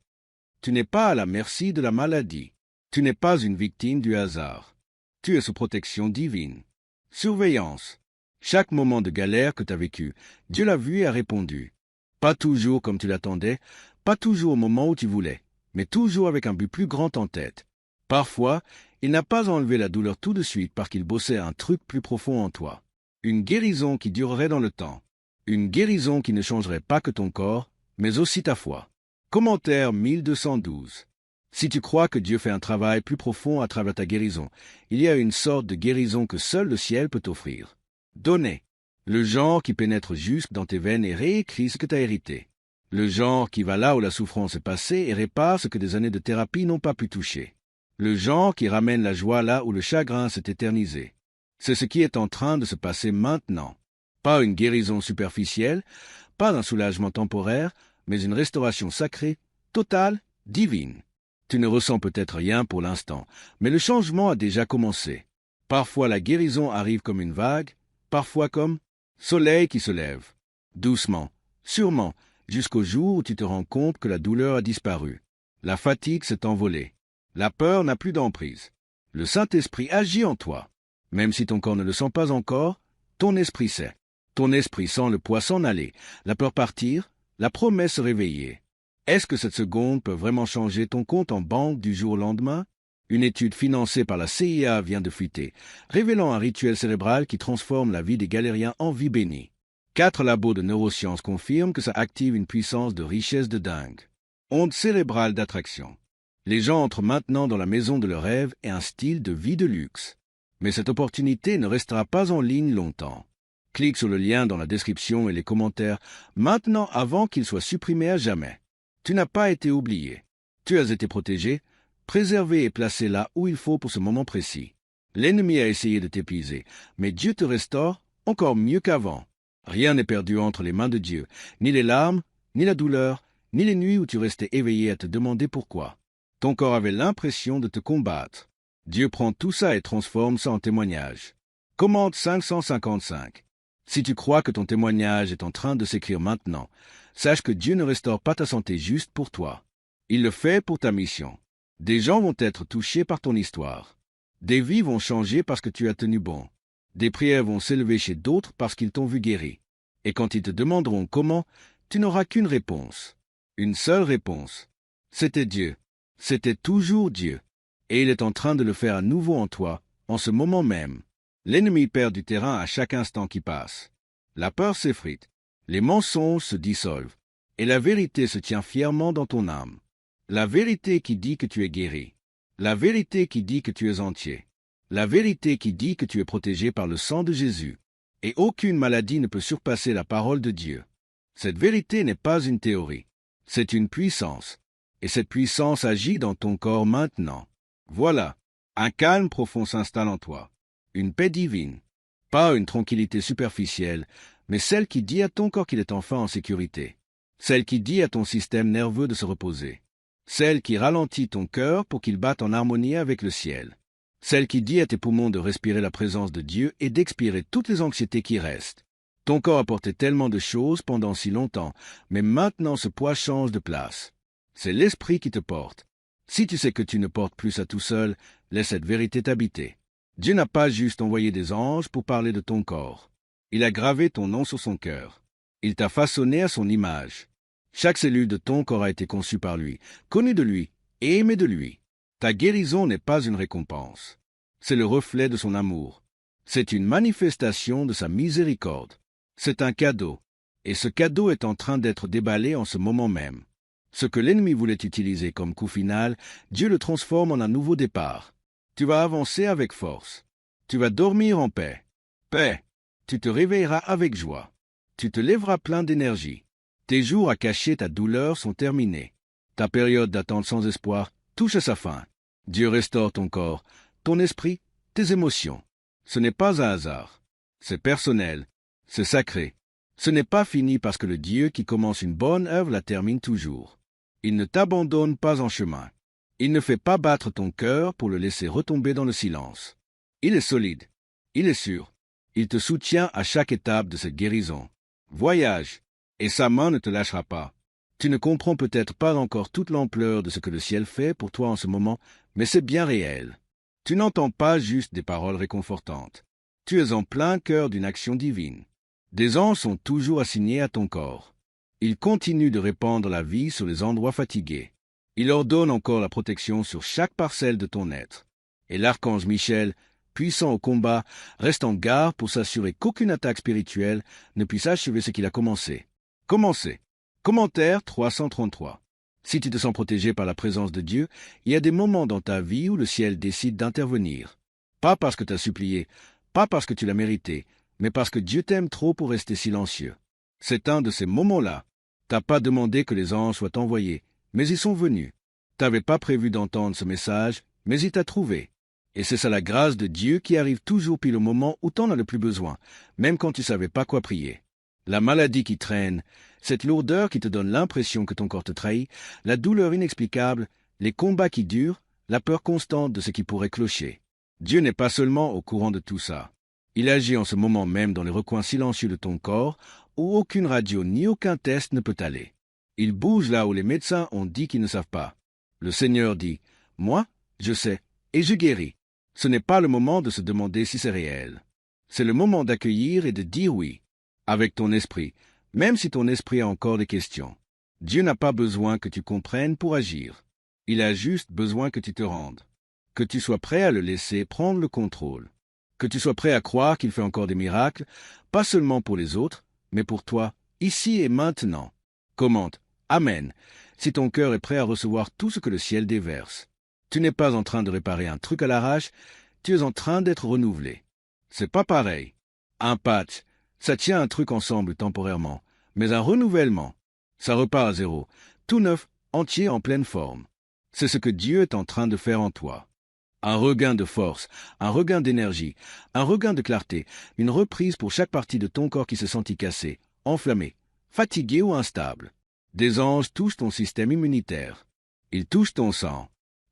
Tu n'es pas à la merci de la maladie. Tu n'es pas une victime du hasard. Tu es sous protection divine. Surveillance. Chaque moment de galère que tu as vécu, Dieu l'a vu et a répondu. Pas toujours comme tu l'attendais, pas toujours au moment où tu voulais, mais toujours avec un but plus grand en tête. Parfois, il n'a pas enlevé la douleur tout de suite parce qu'il bossait un truc plus profond en toi. Une guérison qui durerait dans le temps. Une guérison qui ne changerait pas que ton corps, mais aussi ta foi. Commentaire 1212. Si tu crois que Dieu fait un travail plus profond à travers ta guérison, il y a une sorte de guérison que seul le ciel peut t'offrir. Donner. Le genre qui pénètre jusque dans tes veines et réécrit ce que tu as hérité. Le genre qui va là où la souffrance est passée et répare ce que des années de thérapie n'ont pas pu toucher. Le genre qui ramène la joie là où le chagrin s'est éternisé. C'est ce qui est en train de se passer maintenant. Pas une guérison superficielle, pas un soulagement temporaire, mais une restauration sacrée, totale, divine. Tu ne ressens peut-être rien pour l'instant, mais le changement a déjà commencé. Parfois la guérison arrive comme une vague, parfois comme soleil qui se lève. Doucement, sûrement, jusqu'au jour où tu te rends compte que la douleur a disparu. La fatigue s'est envolée. La peur n'a plus d'emprise. Le Saint-Esprit agit en toi. Même si ton corps ne le sent pas encore, ton esprit sait. Ton esprit sent le poids s'en aller, la peur partir, la promesse se réveiller. Est-ce que cette seconde peut vraiment changer ton compte en banque du jour au lendemain? Une étude financée par la CIA vient de fuiter, révélant un rituel cérébral qui transforme la vie des galériens en vie bénie. 4 labos de neurosciences confirment que ça active une puissance de richesse de dingue. Onde cérébrale d'attraction. Les gens entrent maintenant dans la maison de leurs rêves et un style de vie de luxe. Mais cette opportunité ne restera pas en ligne longtemps. Clique sur le lien dans la description et les commentaires maintenant avant qu'il soit supprimé à jamais. Tu n'as pas été oublié. Tu as été protégé, préservé et placé là où il faut pour ce moment précis. L'ennemi a essayé de t'épuiser, mais Dieu te restaure encore mieux qu'avant. Rien n'est perdu entre les mains de Dieu, ni les larmes, ni la douleur, ni les nuits où tu restais éveillé à te demander pourquoi. Ton corps avait l'impression de te combattre. Dieu prend tout ça et transforme ça en témoignage. Commande 555. Si tu crois que ton témoignage est en train de s'écrire maintenant, sache que Dieu ne restaure pas ta santé juste pour toi. Il le fait pour ta mission. Des gens vont être touchés par ton histoire. Des vies vont changer parce que tu as tenu bon. Des prières vont s'élever chez d'autres parce qu'ils t'ont vu guéri. Et quand ils te demanderont comment, tu n'auras qu'une réponse. Une seule réponse. C'était Dieu. C'était toujours Dieu. Et il est en train de le faire à nouveau en toi, en ce moment même. L'ennemi perd du terrain à chaque instant qui passe. La peur s'effrite, les mensonges se dissolvent, et la vérité se tient fièrement dans ton âme. La vérité qui dit que tu es guéri. La vérité qui dit que tu es entier. La vérité qui dit que tu es protégé par le sang de Jésus. Et aucune maladie ne peut surpasser la parole de Dieu. Cette vérité n'est pas une théorie. C'est une puissance. Et cette puissance agit dans ton corps maintenant. Voilà. Un calme profond s'installe en toi. Une paix divine. Pas une tranquillité superficielle, mais celle qui dit à ton corps qu'il est enfin en sécurité. Celle qui dit à ton système nerveux de se reposer. Celle qui ralentit ton cœur pour qu'il batte en harmonie avec le ciel. Celle qui dit à tes poumons de respirer la présence de Dieu et d'expirer toutes les anxiétés qui restent. Ton corps a porté tellement de choses pendant si longtemps, mais maintenant ce poids change de place. C'est l'esprit qui te porte. Si tu sais que tu ne portes plus ça tout seul, laisse cette vérité t'habiter. Dieu n'a pas juste envoyé des anges pour parler de ton corps. Il a gravé ton nom sur son cœur. Il t'a façonné à son image. Chaque cellule de ton corps a été conçue par lui, connue de lui et aimée de lui. Ta guérison n'est pas une récompense. C'est le reflet de son amour. C'est une manifestation de sa miséricorde. C'est un cadeau. Et ce cadeau est en train d'être déballé en ce moment même. Ce que l'ennemi voulait utiliser comme coup final, Dieu le transforme en un nouveau départ. Tu vas avancer avec force. Tu vas dormir en paix. Paix. Tu te réveilleras avec joie. Tu te lèveras plein d'énergie. Tes jours à cacher ta douleur sont terminés. Ta période d'attente sans espoir touche à sa fin. Dieu restaure ton corps, ton esprit, tes émotions. Ce n'est pas un hasard. C'est personnel. C'est sacré. Ce n'est pas fini parce que le Dieu qui commence une bonne œuvre la termine toujours. Il ne t'abandonne pas en chemin. Il ne fait pas battre ton cœur pour le laisser retomber dans le silence. Il est solide. Il est sûr. Il te soutient à chaque étape de cette guérison. Voyage, et sa main ne te lâchera pas. Tu ne comprends peut-être pas encore toute l'ampleur de ce que le ciel fait pour toi en ce moment, mais c'est bien réel. Tu n'entends pas juste des paroles réconfortantes. Tu es en plein cœur d'une action divine. Des anges sont toujours assignés à ton corps. Ils continuent de répandre la vie sur les endroits fatigués. Il ordonne encore la protection sur chaque parcelle de ton être. Et l'archange Michel, puissant au combat, reste en garde pour s'assurer qu'aucune attaque spirituelle ne puisse achever ce qu'il a commencé. Commencez. Commentaire 333. Si tu te sens protégé par la présence de Dieu, il y a des moments dans ta vie où le ciel décide d'intervenir. Pas parce que tu as supplié, pas parce que tu l'as mérité, mais parce que Dieu t'aime trop pour rester silencieux. C'est un de ces moments-là. T'as pas demandé que les anges soient envoyés, mais ils sont venus. T'avais pas prévu d'entendre ce message, mais il t'a trouvé. Et c'est ça la grâce de Dieu qui arrive toujours pile au moment où t'en as le plus besoin, même quand tu savais pas quoi prier. La maladie qui traîne, cette lourdeur qui te donne l'impression que ton corps te trahit, la douleur inexplicable, les combats qui durent, la peur constante de ce qui pourrait clocher. Dieu n'est pas seulement au courant de tout ça. Il agit en ce moment même dans les recoins silencieux de ton corps, où aucune radio ni aucun test ne peut aller. Il bouge là où les médecins ont dit qu'ils ne savent pas. Le Seigneur dit, « Moi, je sais, et je guéris. » Ce n'est pas le moment de se demander si c'est réel. C'est le moment d'accueillir et de dire oui, avec ton esprit, même si ton esprit a encore des questions. Dieu n'a pas besoin que tu comprennes pour agir. Il a juste besoin que tu te rendes, que tu sois prêt à le laisser prendre le contrôle, que tu sois prêt à croire qu'il fait encore des miracles, pas seulement pour les autres, mais pour toi, ici et maintenant. Commente « Amen » si ton cœur est prêt à recevoir tout ce que le ciel déverse. Tu n'es pas en train de réparer un truc à l'arrache, tu es en train d'être renouvelé. C'est pas pareil. Un patch, ça tient un truc ensemble temporairement, mais un renouvellement, ça repart à zéro, tout neuf, entier en pleine forme. C'est ce que Dieu est en train de faire en toi. Un regain de force, un regain d'énergie, un regain de clarté, une reprise pour chaque partie de ton corps qui se sentit cassée, enflammée, fatiguée ou instable. Des anges touchent ton système immunitaire. Ils touchent ton sang.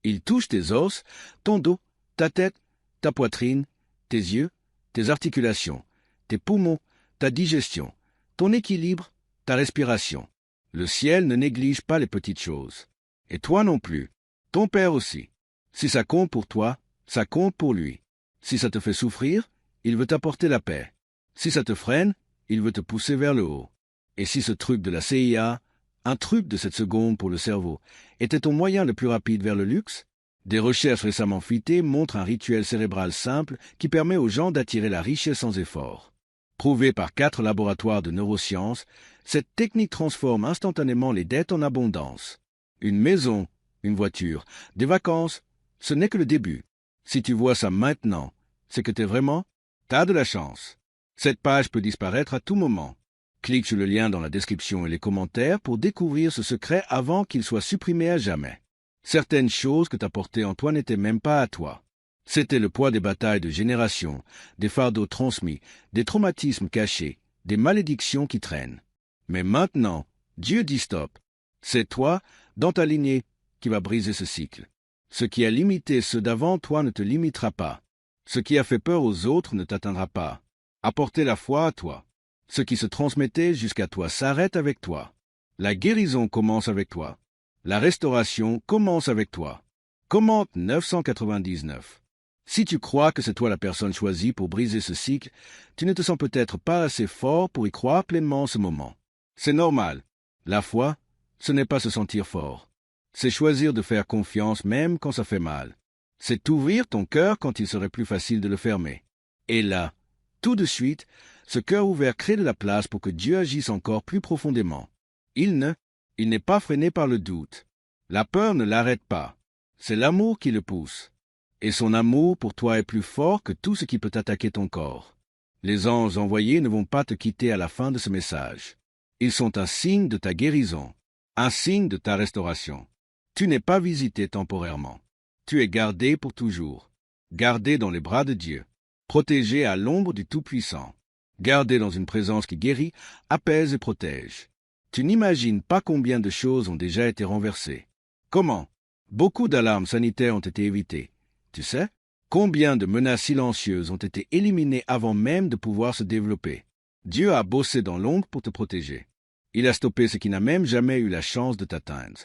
Ils touchent tes os, ton dos, ta tête, ta poitrine, tes yeux, tes articulations, tes poumons, ta digestion, ton équilibre, ta respiration. Le ciel ne néglige pas les petites choses. Et toi non plus. Ton Père aussi. Si ça compte pour toi, ça compte pour lui. Si ça te fait souffrir, il veut t'apporter la paix. Si ça te freine, il veut te pousser vers le haut. Et si ce truc de la CIA, un truc de cette seconde pour le cerveau, était ton moyen le plus rapide vers le luxe? Des recherches récemment fuitées montrent un rituel cérébral simple qui permet aux gens d'attirer la richesse sans effort. Prouvé par 4 laboratoires de neurosciences, cette technique transforme instantanément les dettes en abondance. Une maison, une voiture, des vacances, ce n'est que le début. Si tu vois ça maintenant, c'est que t'as de la chance. Cette page peut disparaître à tout moment. Clique sur le lien dans la description et les commentaires pour découvrir ce secret avant qu'il soit supprimé à jamais. Certaines choses que t'as portées en toi n'étaient même pas à toi. C'était le poids des batailles de générations, des fardeaux transmis, des traumatismes cachés, des malédictions qui traînent. Mais maintenant, Dieu dit stop. C'est toi, dans ta lignée, qui va briser ce cycle. Ce qui a limité ceux d'avant toi ne te limitera pas. Ce qui a fait peur aux autres ne t'atteindra pas. Apportez la foi à toi. Ce qui se transmettait jusqu'à toi s'arrête avec toi. La guérison commence avec toi. La restauration commence avec toi. Commente 999. Si tu crois que c'est toi la personne choisie pour briser ce cycle, tu ne te sens peut-être pas assez fort pour y croire pleinement en ce moment. C'est normal. La foi, ce n'est pas se sentir fort. C'est choisir de faire confiance même quand ça fait mal. C'est ouvrir ton cœur quand il serait plus facile de le fermer. Et là, tout de suite, ce cœur ouvert crée de la place pour que Dieu agisse encore plus profondément. Il n'est pas freiné par le doute. La peur ne l'arrête pas. C'est l'amour qui le pousse. Et son amour pour toi est plus fort que tout ce qui peut attaquer ton corps. Les anges envoyés ne vont pas te quitter à la fin de ce message. Ils sont un signe de ta guérison, un signe de ta restauration. Tu n'es pas visité temporairement. Tu es gardé pour toujours, gardé dans les bras de Dieu, protégé à l'ombre du Tout-Puissant, gardé dans une présence qui guérit, apaise et protège. Tu n'imagines pas combien de choses ont déjà été renversées. Comment? Beaucoup d'alarmes sanitaires ont été évitées. Tu sais? Combien de menaces silencieuses ont été éliminées avant même de pouvoir se développer? Dieu a bossé dans l'ombre pour te protéger. Il a stoppé ce qui n'a même jamais eu la chance de t'atteindre.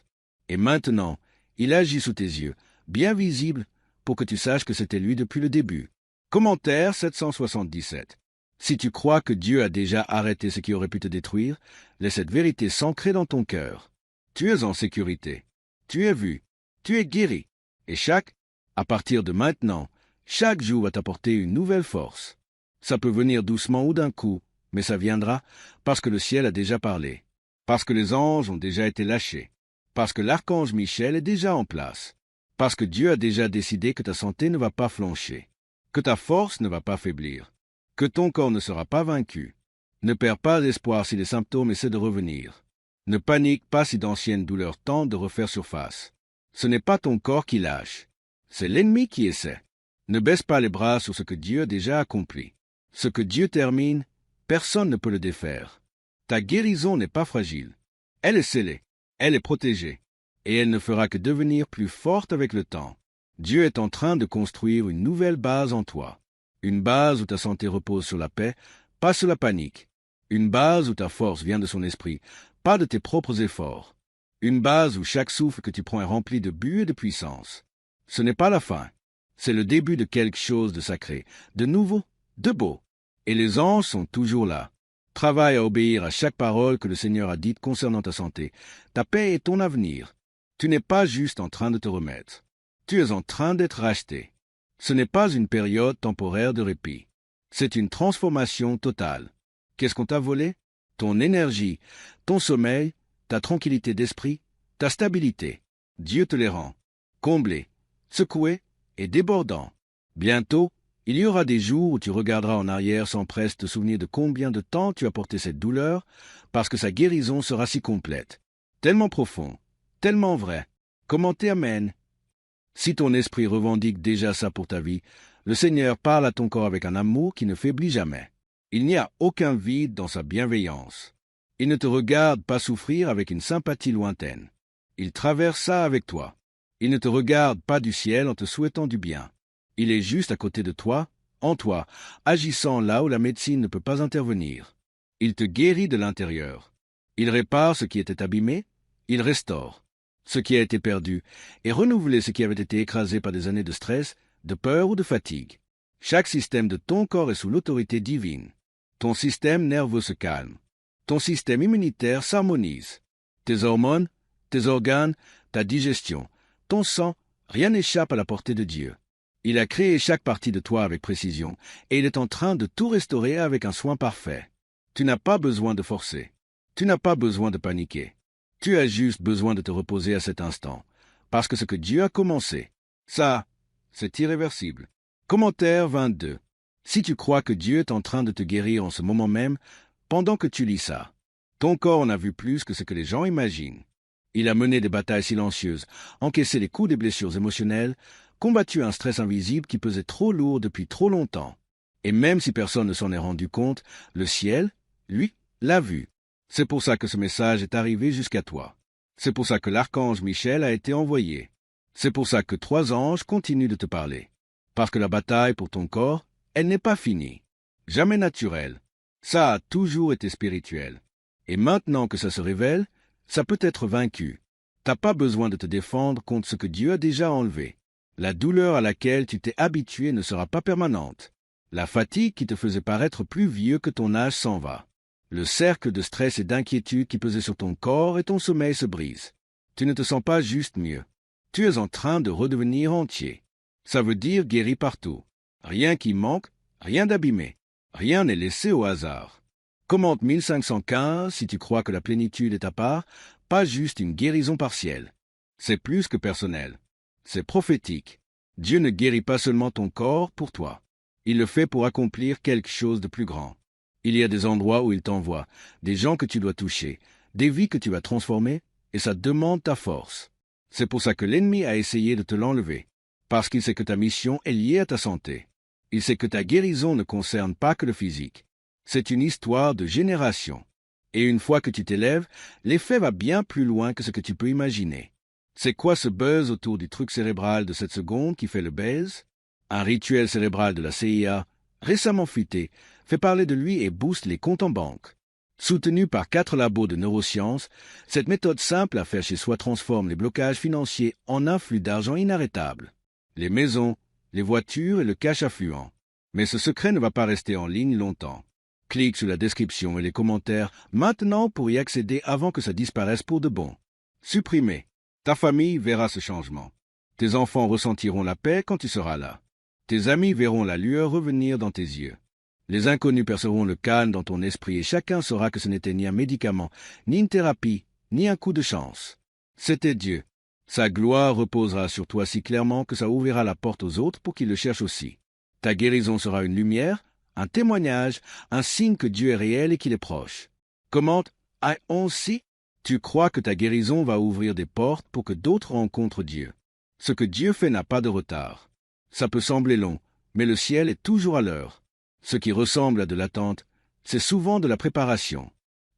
Et maintenant, il agit sous tes yeux, bien visible, pour que tu saches que c'était lui depuis le début. Commentaire 777. Si tu crois que Dieu a déjà arrêté ce qui aurait pu te détruire, laisse cette vérité s'ancrer dans ton cœur. Tu es en sécurité. Tu es vu. Tu es guéri. Et à partir de maintenant, chaque jour va t'apporter une nouvelle force. Ça peut venir doucement ou d'un coup, mais ça viendra parce que le ciel a déjà parlé, parce que les anges ont déjà été lâchés, parce que l'archange Michel est déjà en place, parce que Dieu a déjà décidé que ta santé ne va pas flancher, que ta force ne va pas faiblir, que ton corps ne sera pas vaincu. Ne perds pas d'espoir si les symptômes essaient de revenir. Ne panique pas si d'anciennes douleurs tentent de refaire surface. Ce n'est pas ton corps qui lâche, c'est l'ennemi qui essaie. Ne baisse pas les bras sur ce que Dieu a déjà accompli. Ce que Dieu termine, personne ne peut le défaire. Ta guérison n'est pas fragile. Elle est scellée, elle est protégée, et elle ne fera que devenir plus forte avec le temps. Dieu est en train de construire une nouvelle base en toi. Une base où ta santé repose sur la paix, pas sur la panique. Une base où ta force vient de son esprit, pas de tes propres efforts. Une base où chaque souffle que tu prends est rempli de but et de puissance. Ce n'est pas la fin. C'est le début de quelque chose de sacré, de nouveau, de beau. Et les anges sont toujours là. Travaille à obéir à chaque parole que le Seigneur a dite concernant ta santé. Ta paix est ton avenir. Tu n'es pas juste en train de te remettre. Tu es en train d'être racheté. Ce n'est pas une période temporaire de répit. C'est une transformation totale. Qu'est-ce qu'on t'a volé? Ton énergie, ton sommeil, ta tranquillité d'esprit, ta stabilité. Dieu te les rend. Comblés, secoués et débordants. Bientôt, il y aura des jours où tu regarderas en arrière sans presque te souvenir de combien de temps tu as porté cette douleur, parce que sa guérison sera si complète, tellement profond, tellement vrai. Commentez Amen. Si ton esprit revendique déjà ça pour ta vie, le Seigneur parle à ton corps avec un amour qui ne faiblit jamais. Il n'y a aucun vide dans sa bienveillance. Il ne te regarde pas souffrir avec une sympathie lointaine. Il traverse ça avec toi. Il ne te regarde pas du ciel en te souhaitant du bien. Il est juste à côté de toi, en toi, agissant là où la médecine ne peut pas intervenir. Il te guérit de l'intérieur. Il répare ce qui était abîmé, il restaure ce qui a été perdu et renouvelle ce qui avait été écrasé par des années de stress, de peur ou de fatigue. Chaque système de ton corps est sous l'autorité divine. Ton système nerveux se calme. Ton système immunitaire s'harmonise. Tes hormones, tes organes, ta digestion, ton sang, rien n'échappe à la portée de Dieu. Il a créé chaque partie de toi avec précision, et il est en train de tout restaurer avec un soin parfait. Tu n'as pas besoin de forcer. Tu n'as pas besoin de paniquer. Tu as juste besoin de te reposer à cet instant, parce que ce que Dieu a commencé, ça, c'est irréversible. Commentaire 22. Si tu crois que Dieu est en train de te guérir en ce moment même, pendant que tu lis ça, ton corps en a vu plus que ce que les gens imaginent. Il a mené des batailles silencieuses, encaissé les coups des blessures émotionnelles, combattu un stress invisible qui pesait trop lourd depuis trop longtemps. Et même si personne ne s'en est rendu compte, le ciel, lui, l'a vu. C'est pour ça que ce message est arrivé jusqu'à toi. C'est pour ça que l'archange Michel a été envoyé. C'est pour ça que 3 anges continuent de te parler. Parce que la bataille pour ton corps, elle n'est pas finie. Jamais naturelle. Ça a toujours été spirituel. Et maintenant que ça se révèle, ça peut être vaincu. T'as pas besoin de te défendre contre ce que Dieu a déjà enlevé. La douleur à laquelle tu t'es habitué ne sera pas permanente. La fatigue qui te faisait paraître plus vieux que ton âge s'en va. Le cercle de stress et d'inquiétude qui pesait sur ton corps et ton sommeil se brise. Tu ne te sens pas juste mieux. Tu es en train de redevenir entier. Ça veut dire guéri partout. Rien qui manque, rien d'abîmé. Rien n'est laissé au hasard. Commente 1515 si tu crois que la plénitude est à part, pas juste une guérison partielle. C'est plus que personnel. C'est prophétique. Dieu ne guérit pas seulement ton corps pour toi. Il le fait pour accomplir quelque chose de plus grand. Il y a des endroits où il t'envoie, des gens que tu dois toucher, des vies que tu vas transformer, et ça demande ta force. C'est pour ça que l'ennemi a essayé de te l'enlever, parce qu'il sait que ta mission est liée à ta santé. Il sait que ta guérison ne concerne pas que le physique. C'est une histoire de génération. Et une fois que tu t'élèves, l'effet va bien plus loin que ce que tu peux imaginer. C'est quoi ce buzz autour du truc cérébral de cette seconde qui fait le buzz? Un rituel cérébral de la CIA, récemment fuité, fait parler de lui et booste les comptes en banque. Soutenue par 4 labos de neurosciences, cette méthode simple à faire chez soi transforme les blocages financiers en un flux d'argent inarrêtable. Les maisons, les voitures et le cash affluent. Mais ce secret ne va pas rester en ligne longtemps. Clique sur la description et les commentaires maintenant pour y accéder avant que ça disparaisse pour de bon. Supprimé. Ta famille verra ce changement. Tes enfants ressentiront la paix quand tu seras là. Tes amis verront la lueur revenir dans tes yeux. Les inconnus percevront le calme dans ton esprit et chacun saura que ce n'était ni un médicament, ni une thérapie, ni un coup de chance. C'était Dieu. Sa gloire reposera sur toi si clairement que ça ouvrira la porte aux autres pour qu'ils le cherchent aussi. Ta guérison sera une lumière, un témoignage, un signe que Dieu est réel et qu'il est proche. Commente « I aussi ». Tu crois que ta guérison va ouvrir des portes pour que d'autres rencontrent Dieu. Ce que Dieu fait n'a pas de retard. Ça peut sembler long, mais le ciel est toujours à l'heure. Ce qui ressemble à de l'attente, c'est souvent de la préparation.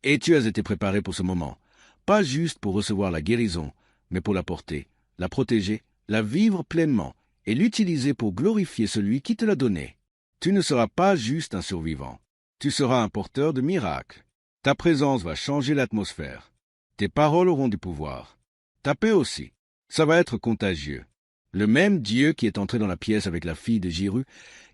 Et tu as été préparé pour ce moment, pas juste pour recevoir la guérison, mais pour la porter, la protéger, la vivre pleinement et l'utiliser pour glorifier celui qui te l'a donné. Tu ne seras pas juste un survivant. Tu seras un porteur de miracles. Ta présence va changer l'atmosphère. Tes paroles auront du pouvoir. Ta paix aussi. Ça va être contagieux. Le même Dieu qui est entré dans la pièce avec la fille de Jairus,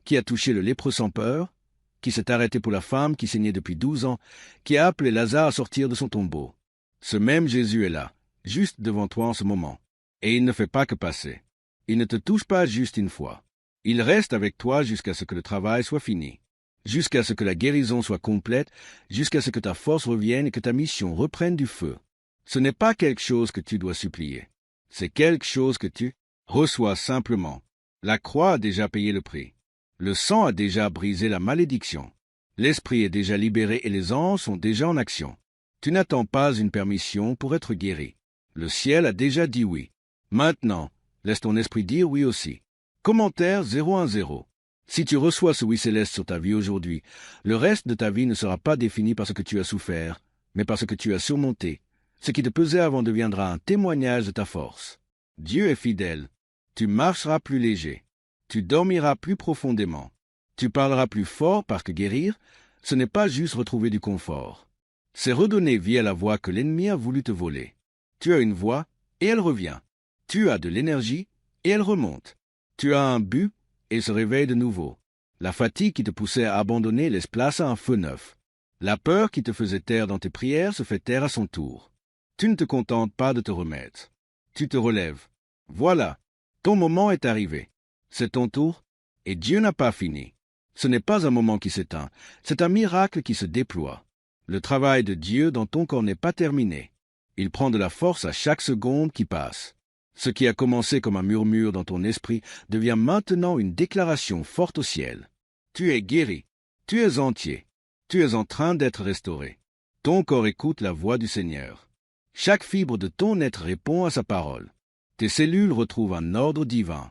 qui a touché le lépreux sans peur, qui s'est arrêté pour la femme qui saignait depuis 12 ans, qui a appelé Lazare à sortir de son tombeau. Ce même Jésus est là, juste devant toi en ce moment. Et il ne fait pas que passer. Il ne te touche pas juste une fois. Il reste avec toi jusqu'à ce que le travail soit fini, jusqu'à ce que la guérison soit complète, jusqu'à ce que ta force revienne et que ta mission reprenne du feu. Ce n'est pas quelque chose que tu dois supplier. C'est quelque chose que tu reçois simplement. La croix a déjà payé le prix. Le sang a déjà brisé la malédiction. L'esprit est déjà libéré et les anges sont déjà en action. Tu n'attends pas une permission pour être guéri. Le ciel a déjà dit oui. Maintenant, laisse ton esprit dire oui aussi. Commentaire 010. Si tu reçois ce oui céleste sur ta vie aujourd'hui, le reste de ta vie ne sera pas défini par ce que tu as souffert, mais par ce que tu as surmonté. Ce qui te pesait avant deviendra un témoignage de ta force. Dieu est fidèle. Tu marcheras plus léger. Tu dormiras plus profondément. Tu parleras plus fort parce que guérir, ce n'est pas juste retrouver du confort. C'est redonner vie à la voix que l'ennemi a voulu te voler. Tu as une voix et elle revient. Tu as de l'énergie et elle remonte. Tu as un but et se réveille de nouveau. La fatigue qui te poussait à abandonner laisse place à un feu neuf. La peur qui te faisait taire dans tes prières se fait taire à son tour. Tu ne te contentes pas de te remettre. Tu te relèves. Voilà, ton moment est arrivé. C'est ton tour, et Dieu n'a pas fini. Ce n'est pas un moment qui s'éteint, c'est un miracle qui se déploie. Le travail de Dieu dans ton corps n'est pas terminé. Il prend de la force à chaque seconde qui passe. Ce qui a commencé comme un murmure dans ton esprit devient maintenant une déclaration forte au ciel. Tu es guéri, tu es entier, tu es en train d'être restauré. Ton corps écoute la voix du Seigneur. Chaque fibre de ton être répond à sa parole. Tes cellules retrouvent un ordre divin.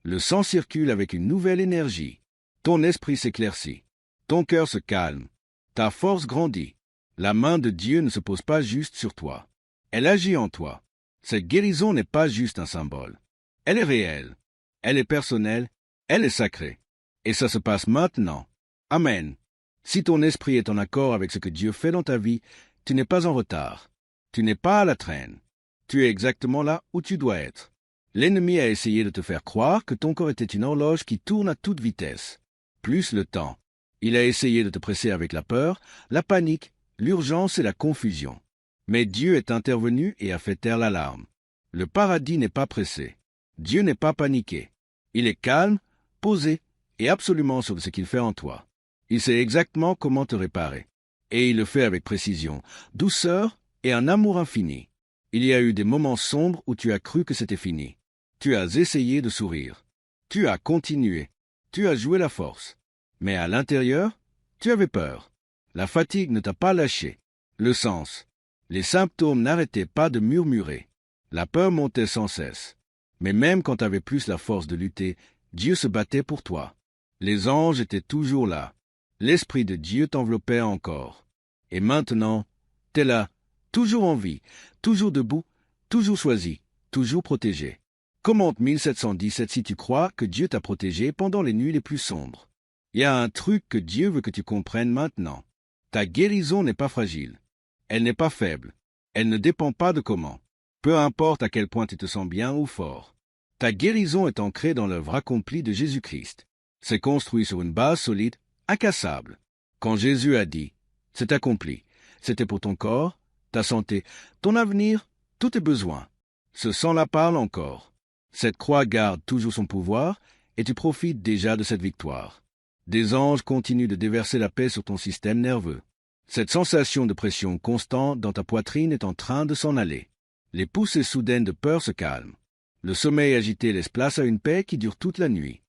Le sang circule avec une nouvelle énergie. Ton esprit s'éclaircit. Ton cœur se calme. Ta force grandit. La main de Dieu ne se pose pas juste sur toi. Elle agit en toi. Cette guérison n'est pas juste un symbole. Elle est réelle. Elle est personnelle. Elle est sacrée. Et ça se passe maintenant. Amen. Si ton esprit est en accord avec ce que Dieu fait dans ta vie, tu n'es pas en retard. Tu n'es pas à la traîne. Tu es exactement là où tu dois être. L'ennemi a essayé de te faire croire que ton corps était une horloge qui tourne à toute vitesse. Plus le temps. Il a essayé de te presser avec la peur, la panique, l'urgence et la confusion. Mais Dieu est intervenu et a fait taire l'alarme. Le paradis n'est pas pressé. Dieu n'est pas paniqué. Il est calme, posé et absolument sûr de ce qu'il fait en toi. Il sait exactement comment te réparer. Et il le fait avec précision, douceur et un amour infini. Il y a eu des moments sombres où tu as cru que c'était fini. Tu as essayé de sourire. Tu as continué. Tu as joué la force. Mais à l'intérieur, tu avais peur. La fatigue ne t'a pas lâché. Le sens. Les symptômes n'arrêtaient pas de murmurer. La peur montait sans cesse. Mais même quand tu avais plus la force de lutter, Dieu se battait pour toi. Les anges étaient toujours là. L'Esprit de Dieu t'enveloppait encore. Et maintenant, t'es là, toujours en vie, toujours debout, toujours choisi, toujours protégé. Commente 1717 si tu crois que Dieu t'a protégé pendant les nuits les plus sombres. Il y a un truc que Dieu veut que tu comprennes maintenant. Ta guérison n'est pas fragile. Elle n'est pas faible. Elle ne dépend pas de comment. Peu importe à quel point tu te sens bien ou fort. Ta guérison est ancrée dans l'œuvre accomplie de Jésus-Christ. C'est construit sur une base solide, incassable. Quand Jésus a dit « C'est accompli », c'était pour ton corps, ta santé, ton avenir, tous tes besoins. Ce sang-là parle encore. Cette croix garde toujours son pouvoir et tu profites déjà de cette victoire. Des anges continuent de déverser la paix sur ton système nerveux. Cette sensation de pression constante dans ta poitrine est en train de s'en aller. Les poussées soudaines de peur se calment. Le sommeil agité laisse place à une paix qui dure toute la nuit.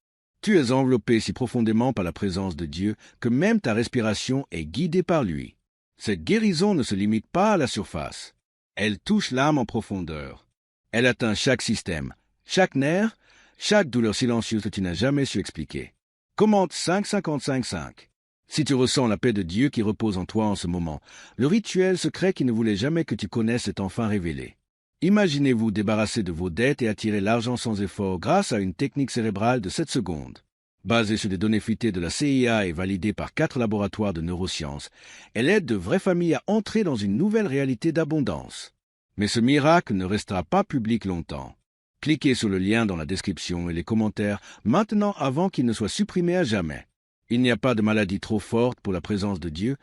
Tu es enveloppé si profondément par la présence de Dieu que même ta respiration est guidée par lui. Cette guérison ne se limite pas à la surface. Elle touche l'âme en profondeur. Elle atteint chaque système, chaque nerf, chaque douleur silencieuse que tu n'as jamais su expliquer. Commente 5.55.5. Si tu ressens la paix de Dieu qui repose en toi en ce moment, le rituel secret qui ne voulait jamais que tu connaisses est enfin révélé. Imaginez-vous débarrasser de vos dettes et attirer l'argent sans effort grâce à une technique cérébrale de 7 secondes. Basée sur des données fuitées de la CIA et validée par 4 laboratoires de neurosciences, elle aide de vraies familles à entrer dans une nouvelle réalité d'abondance. Mais ce miracle ne restera pas public longtemps. Cliquez sur le lien dans la description et les commentaires maintenant avant qu'il ne soit supprimé à jamais. Il n'y a pas de maladie trop forte pour la présence de Dieu,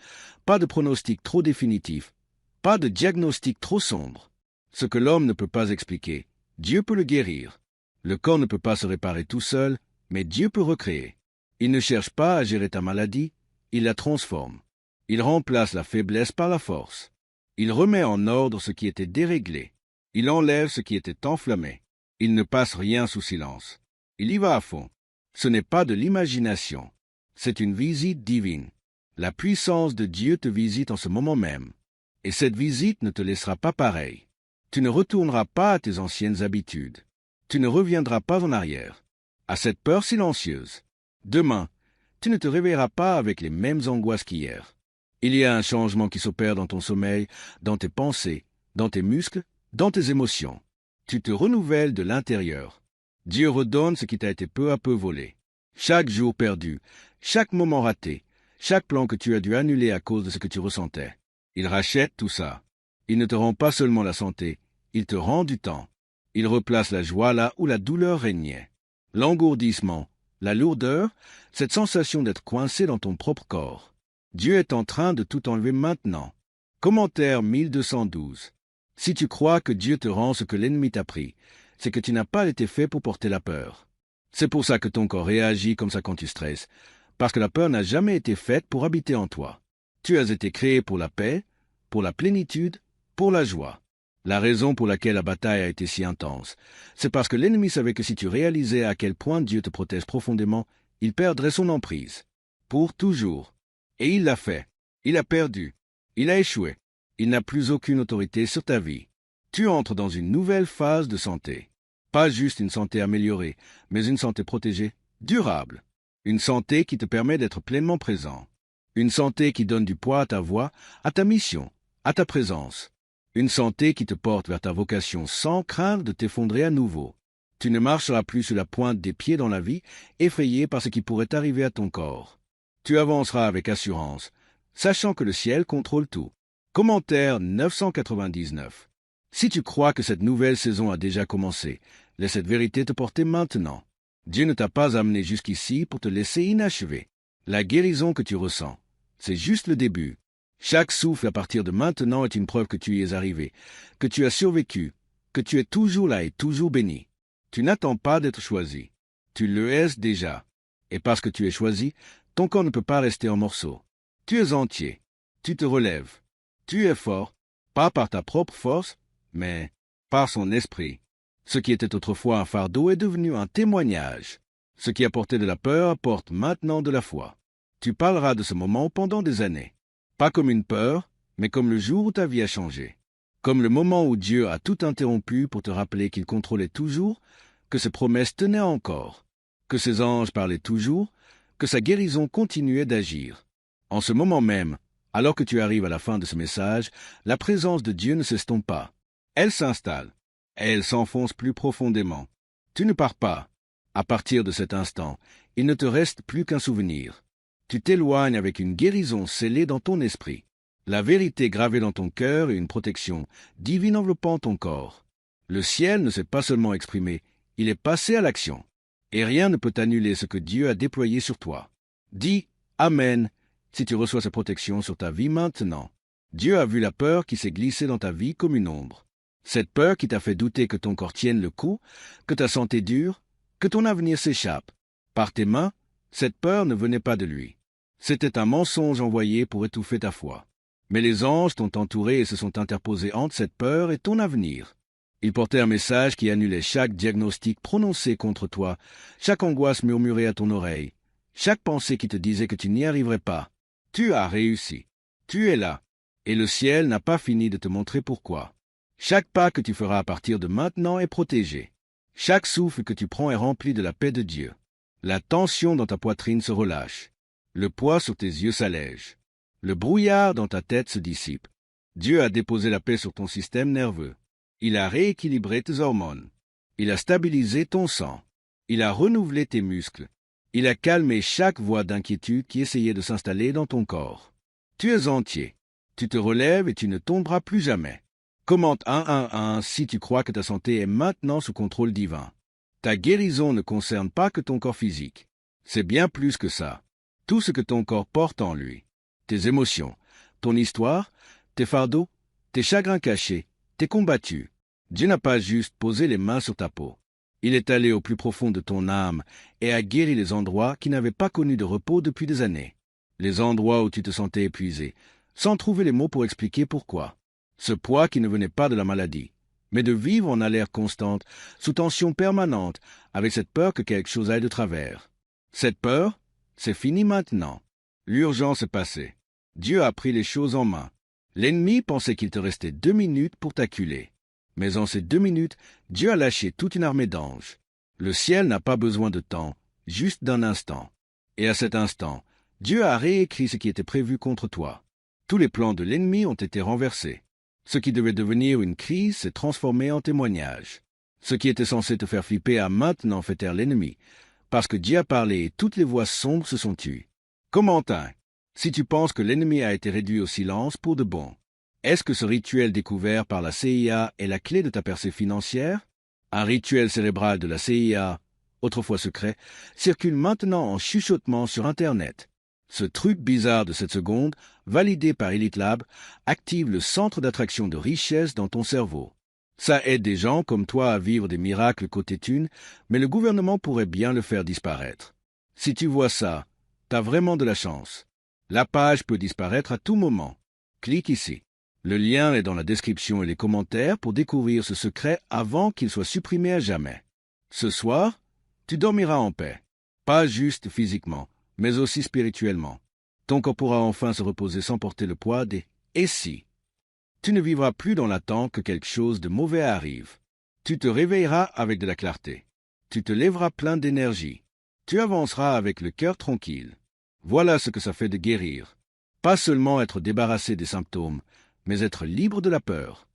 pas de pronostic trop définitif, pas de diagnostic trop sombre. Ce que l'homme ne peut pas expliquer, Dieu peut le guérir. Le corps ne peut pas se réparer tout seul, mais Dieu peut recréer. Il ne cherche pas à gérer ta maladie, il la transforme. Il remplace la faiblesse par la force. Il remet en ordre ce qui était déréglé. Il enlève ce qui était enflammé. Il ne passe rien sous silence. Il y va à fond. Ce n'est pas de l'imagination. C'est une visite divine. La puissance de Dieu te visite en ce moment même. Et cette visite ne te laissera pas pareil. Tu ne retourneras pas à tes anciennes habitudes. Tu ne reviendras pas en arrière, à cette peur silencieuse. Demain, tu ne te réveilleras pas avec les mêmes angoisses qu'hier. Il y a un changement qui s'opère dans ton sommeil, dans tes pensées, dans tes muscles, dans tes émotions. Tu te renouvelles de l'intérieur. Dieu redonne ce qui t'a été peu à peu volé. Chaque jour perdu, chaque moment raté, chaque plan que tu as dû annuler à cause de ce que tu ressentais. Il rachète tout ça. Il ne te rend pas seulement la santé, il te rend du temps. Il replace la joie là où la douleur régnait. L'engourdissement, la lourdeur, cette sensation d'être coincé dans ton propre corps. Dieu est en train de tout enlever maintenant. Commentaire 1212. Si tu crois que Dieu te rend ce que l'ennemi t'a pris, c'est que tu n'as pas été fait pour porter la peur. C'est pour ça que ton corps réagit comme ça quand tu stresses, parce que la peur n'a jamais été faite pour habiter en toi. Tu as été créé pour la paix, pour la plénitude, pour la joie. La raison pour laquelle la bataille a été si intense, c'est parce que l'ennemi savait que si tu réalisais à quel point Dieu te protège profondément, il perdrait son emprise. Pour toujours. Et il l'a fait. Il a perdu. Il a échoué. Il n'a plus aucune autorité sur ta vie. Tu entres dans une nouvelle phase de santé. Pas juste une santé améliorée, mais une santé protégée, durable. Une santé qui te permet d'être pleinement présent. Une santé qui donne du poids à ta voix, à ta mission, à ta présence. Une santé qui te porte vers ta vocation sans craindre de t'effondrer à nouveau. Tu ne marcheras plus sur la pointe des pieds dans la vie, effrayé par ce qui pourrait arriver à ton corps. Tu avanceras avec assurance, sachant que le ciel contrôle tout. Commentaire 999. Si tu crois que cette nouvelle saison a déjà commencé, laisse cette vérité te porter maintenant. Dieu ne t'a pas amené jusqu'ici pour te laisser inachevé. La guérison que tu ressens, c'est juste le début. Chaque souffle à partir de maintenant est une preuve que tu y es arrivé, que tu as survécu, que tu es toujours là et toujours béni. Tu n'attends pas d'être choisi. Tu le es déjà. Et parce que tu es choisi, ton corps ne peut pas rester en morceaux. Tu es entier. Tu te relèves. Tu es fort, pas par ta propre force, mais par son esprit. Ce qui était autrefois un fardeau est devenu un témoignage. Ce qui apportait de la peur apporte maintenant de la foi. Tu parleras de ce moment pendant des années. Pas comme une peur, mais comme le jour où ta vie a changé. Comme le moment où Dieu a tout interrompu pour te rappeler qu'il contrôlait toujours, que ses promesses tenaient encore, que ses anges parlaient toujours, que sa guérison continuait d'agir. En ce moment même, alors que tu arrives à la fin de ce message, la présence de Dieu ne s'estompe pas. Elle s'installe. Elle s'enfonce plus profondément. Tu ne pars pas. À partir de cet instant, il ne te reste plus qu'un souvenir. Tu t'éloignes avec une guérison scellée dans ton esprit, la vérité gravée dans ton cœur et une protection divine enveloppant ton corps. Le ciel ne s'est pas seulement exprimé, il est passé à l'action. Et rien ne peut annuler ce que Dieu a déployé sur toi. Dis « Amen » si tu reçois sa protection sur ta vie maintenant. Dieu a vu la peur qui s'est glissée dans ta vie comme une ombre. Cette peur qui t'a fait douter que ton corps tienne le coup, que ta santé dure, que ton avenir s'échappe. Par tes mains, cette peur ne venait pas de lui. C'était un mensonge envoyé pour étouffer ta foi. Mais les anges t'ont entouré et se sont interposés entre cette peur et ton avenir. Ils portaient un message qui annulait chaque diagnostic prononcé contre toi, chaque angoisse murmurée à ton oreille, chaque pensée qui te disait que tu n'y arriverais pas. Tu as réussi. Tu es là. Et le ciel n'a pas fini de te montrer pourquoi. Chaque pas que tu feras à partir de maintenant est protégé. Chaque souffle que tu prends est rempli de la paix de Dieu. La tension dans ta poitrine se relâche. Le poids sur tes yeux s'allège. Le brouillard dans ta tête se dissipe. Dieu a déposé la paix sur ton système nerveux. Il a rééquilibré tes hormones. Il a stabilisé ton sang. Il a renouvelé tes muscles. Il a calmé chaque voix d'inquiétude qui essayait de s'installer dans ton corps. Tu es entier. Tu te relèves et tu ne tomberas plus jamais. Commente 111 si tu crois que ta santé est maintenant sous contrôle divin. Ta guérison ne concerne pas que ton corps physique. C'est bien plus que ça. Tout ce que ton corps porte en lui. Tes émotions, ton histoire, tes fardeaux, tes chagrins cachés, tes combattus. Dieu n'a pas juste posé les mains sur ta peau. Il est allé au plus profond de ton âme et a guéri les endroits qui n'avaient pas connu de repos depuis des années. Les endroits où tu te sentais épuisé, sans trouver les mots pour expliquer pourquoi. Ce poids qui ne venait pas de la maladie, mais de vivre en alerte constante, sous tension permanente, avec cette peur que quelque chose aille de travers. Cette peur, c'est fini maintenant. L'urgence est passée. Dieu a pris les choses en main. L'ennemi pensait qu'il te restait 2 minutes pour t'acculer. Mais en ces 2 minutes, Dieu a lâché toute une armée d'anges. Le ciel n'a pas besoin de temps, juste d'un instant. Et à cet instant, Dieu a réécrit ce qui était prévu contre toi. Tous les plans de l'ennemi ont été renversés. Ce qui devait devenir une crise s'est transformé en témoignage. Ce qui était censé te faire flipper a maintenant fait taire l'ennemi, parce que Dieu a parlé et toutes les voix sombres se sont tues. Commentin, si tu penses que l'ennemi a été réduit au silence pour de bon, est-ce que ce rituel découvert par la CIA est la clé de ta percée financière? Un rituel cérébral de la CIA, autrefois secret, circule maintenant en chuchotement sur Internet. Ce truc bizarre de cette seconde, validé par Elite Lab, active le centre d'attraction de richesse dans ton cerveau. Ça aide des gens comme toi à vivre des miracles côté thunes, mais le gouvernement pourrait bien le faire disparaître. Si tu vois ça, t'as vraiment de la chance. La page peut disparaître à tout moment. Clique ici. Le lien est dans la description et les commentaires pour découvrir ce secret avant qu'il soit supprimé à jamais. Ce soir, tu dormiras en paix. Pas juste physiquement, mais aussi spirituellement. Ton corps pourra enfin se reposer sans porter le poids des « et si ». Tu ne vivras plus dans l'attente que quelque chose de mauvais arrive. Tu te réveilleras avec de la clarté. Tu te lèveras plein d'énergie. Tu avanceras avec le cœur tranquille. Voilà ce que ça fait de guérir. Pas seulement être débarrassé des symptômes, mais être libre de la peur.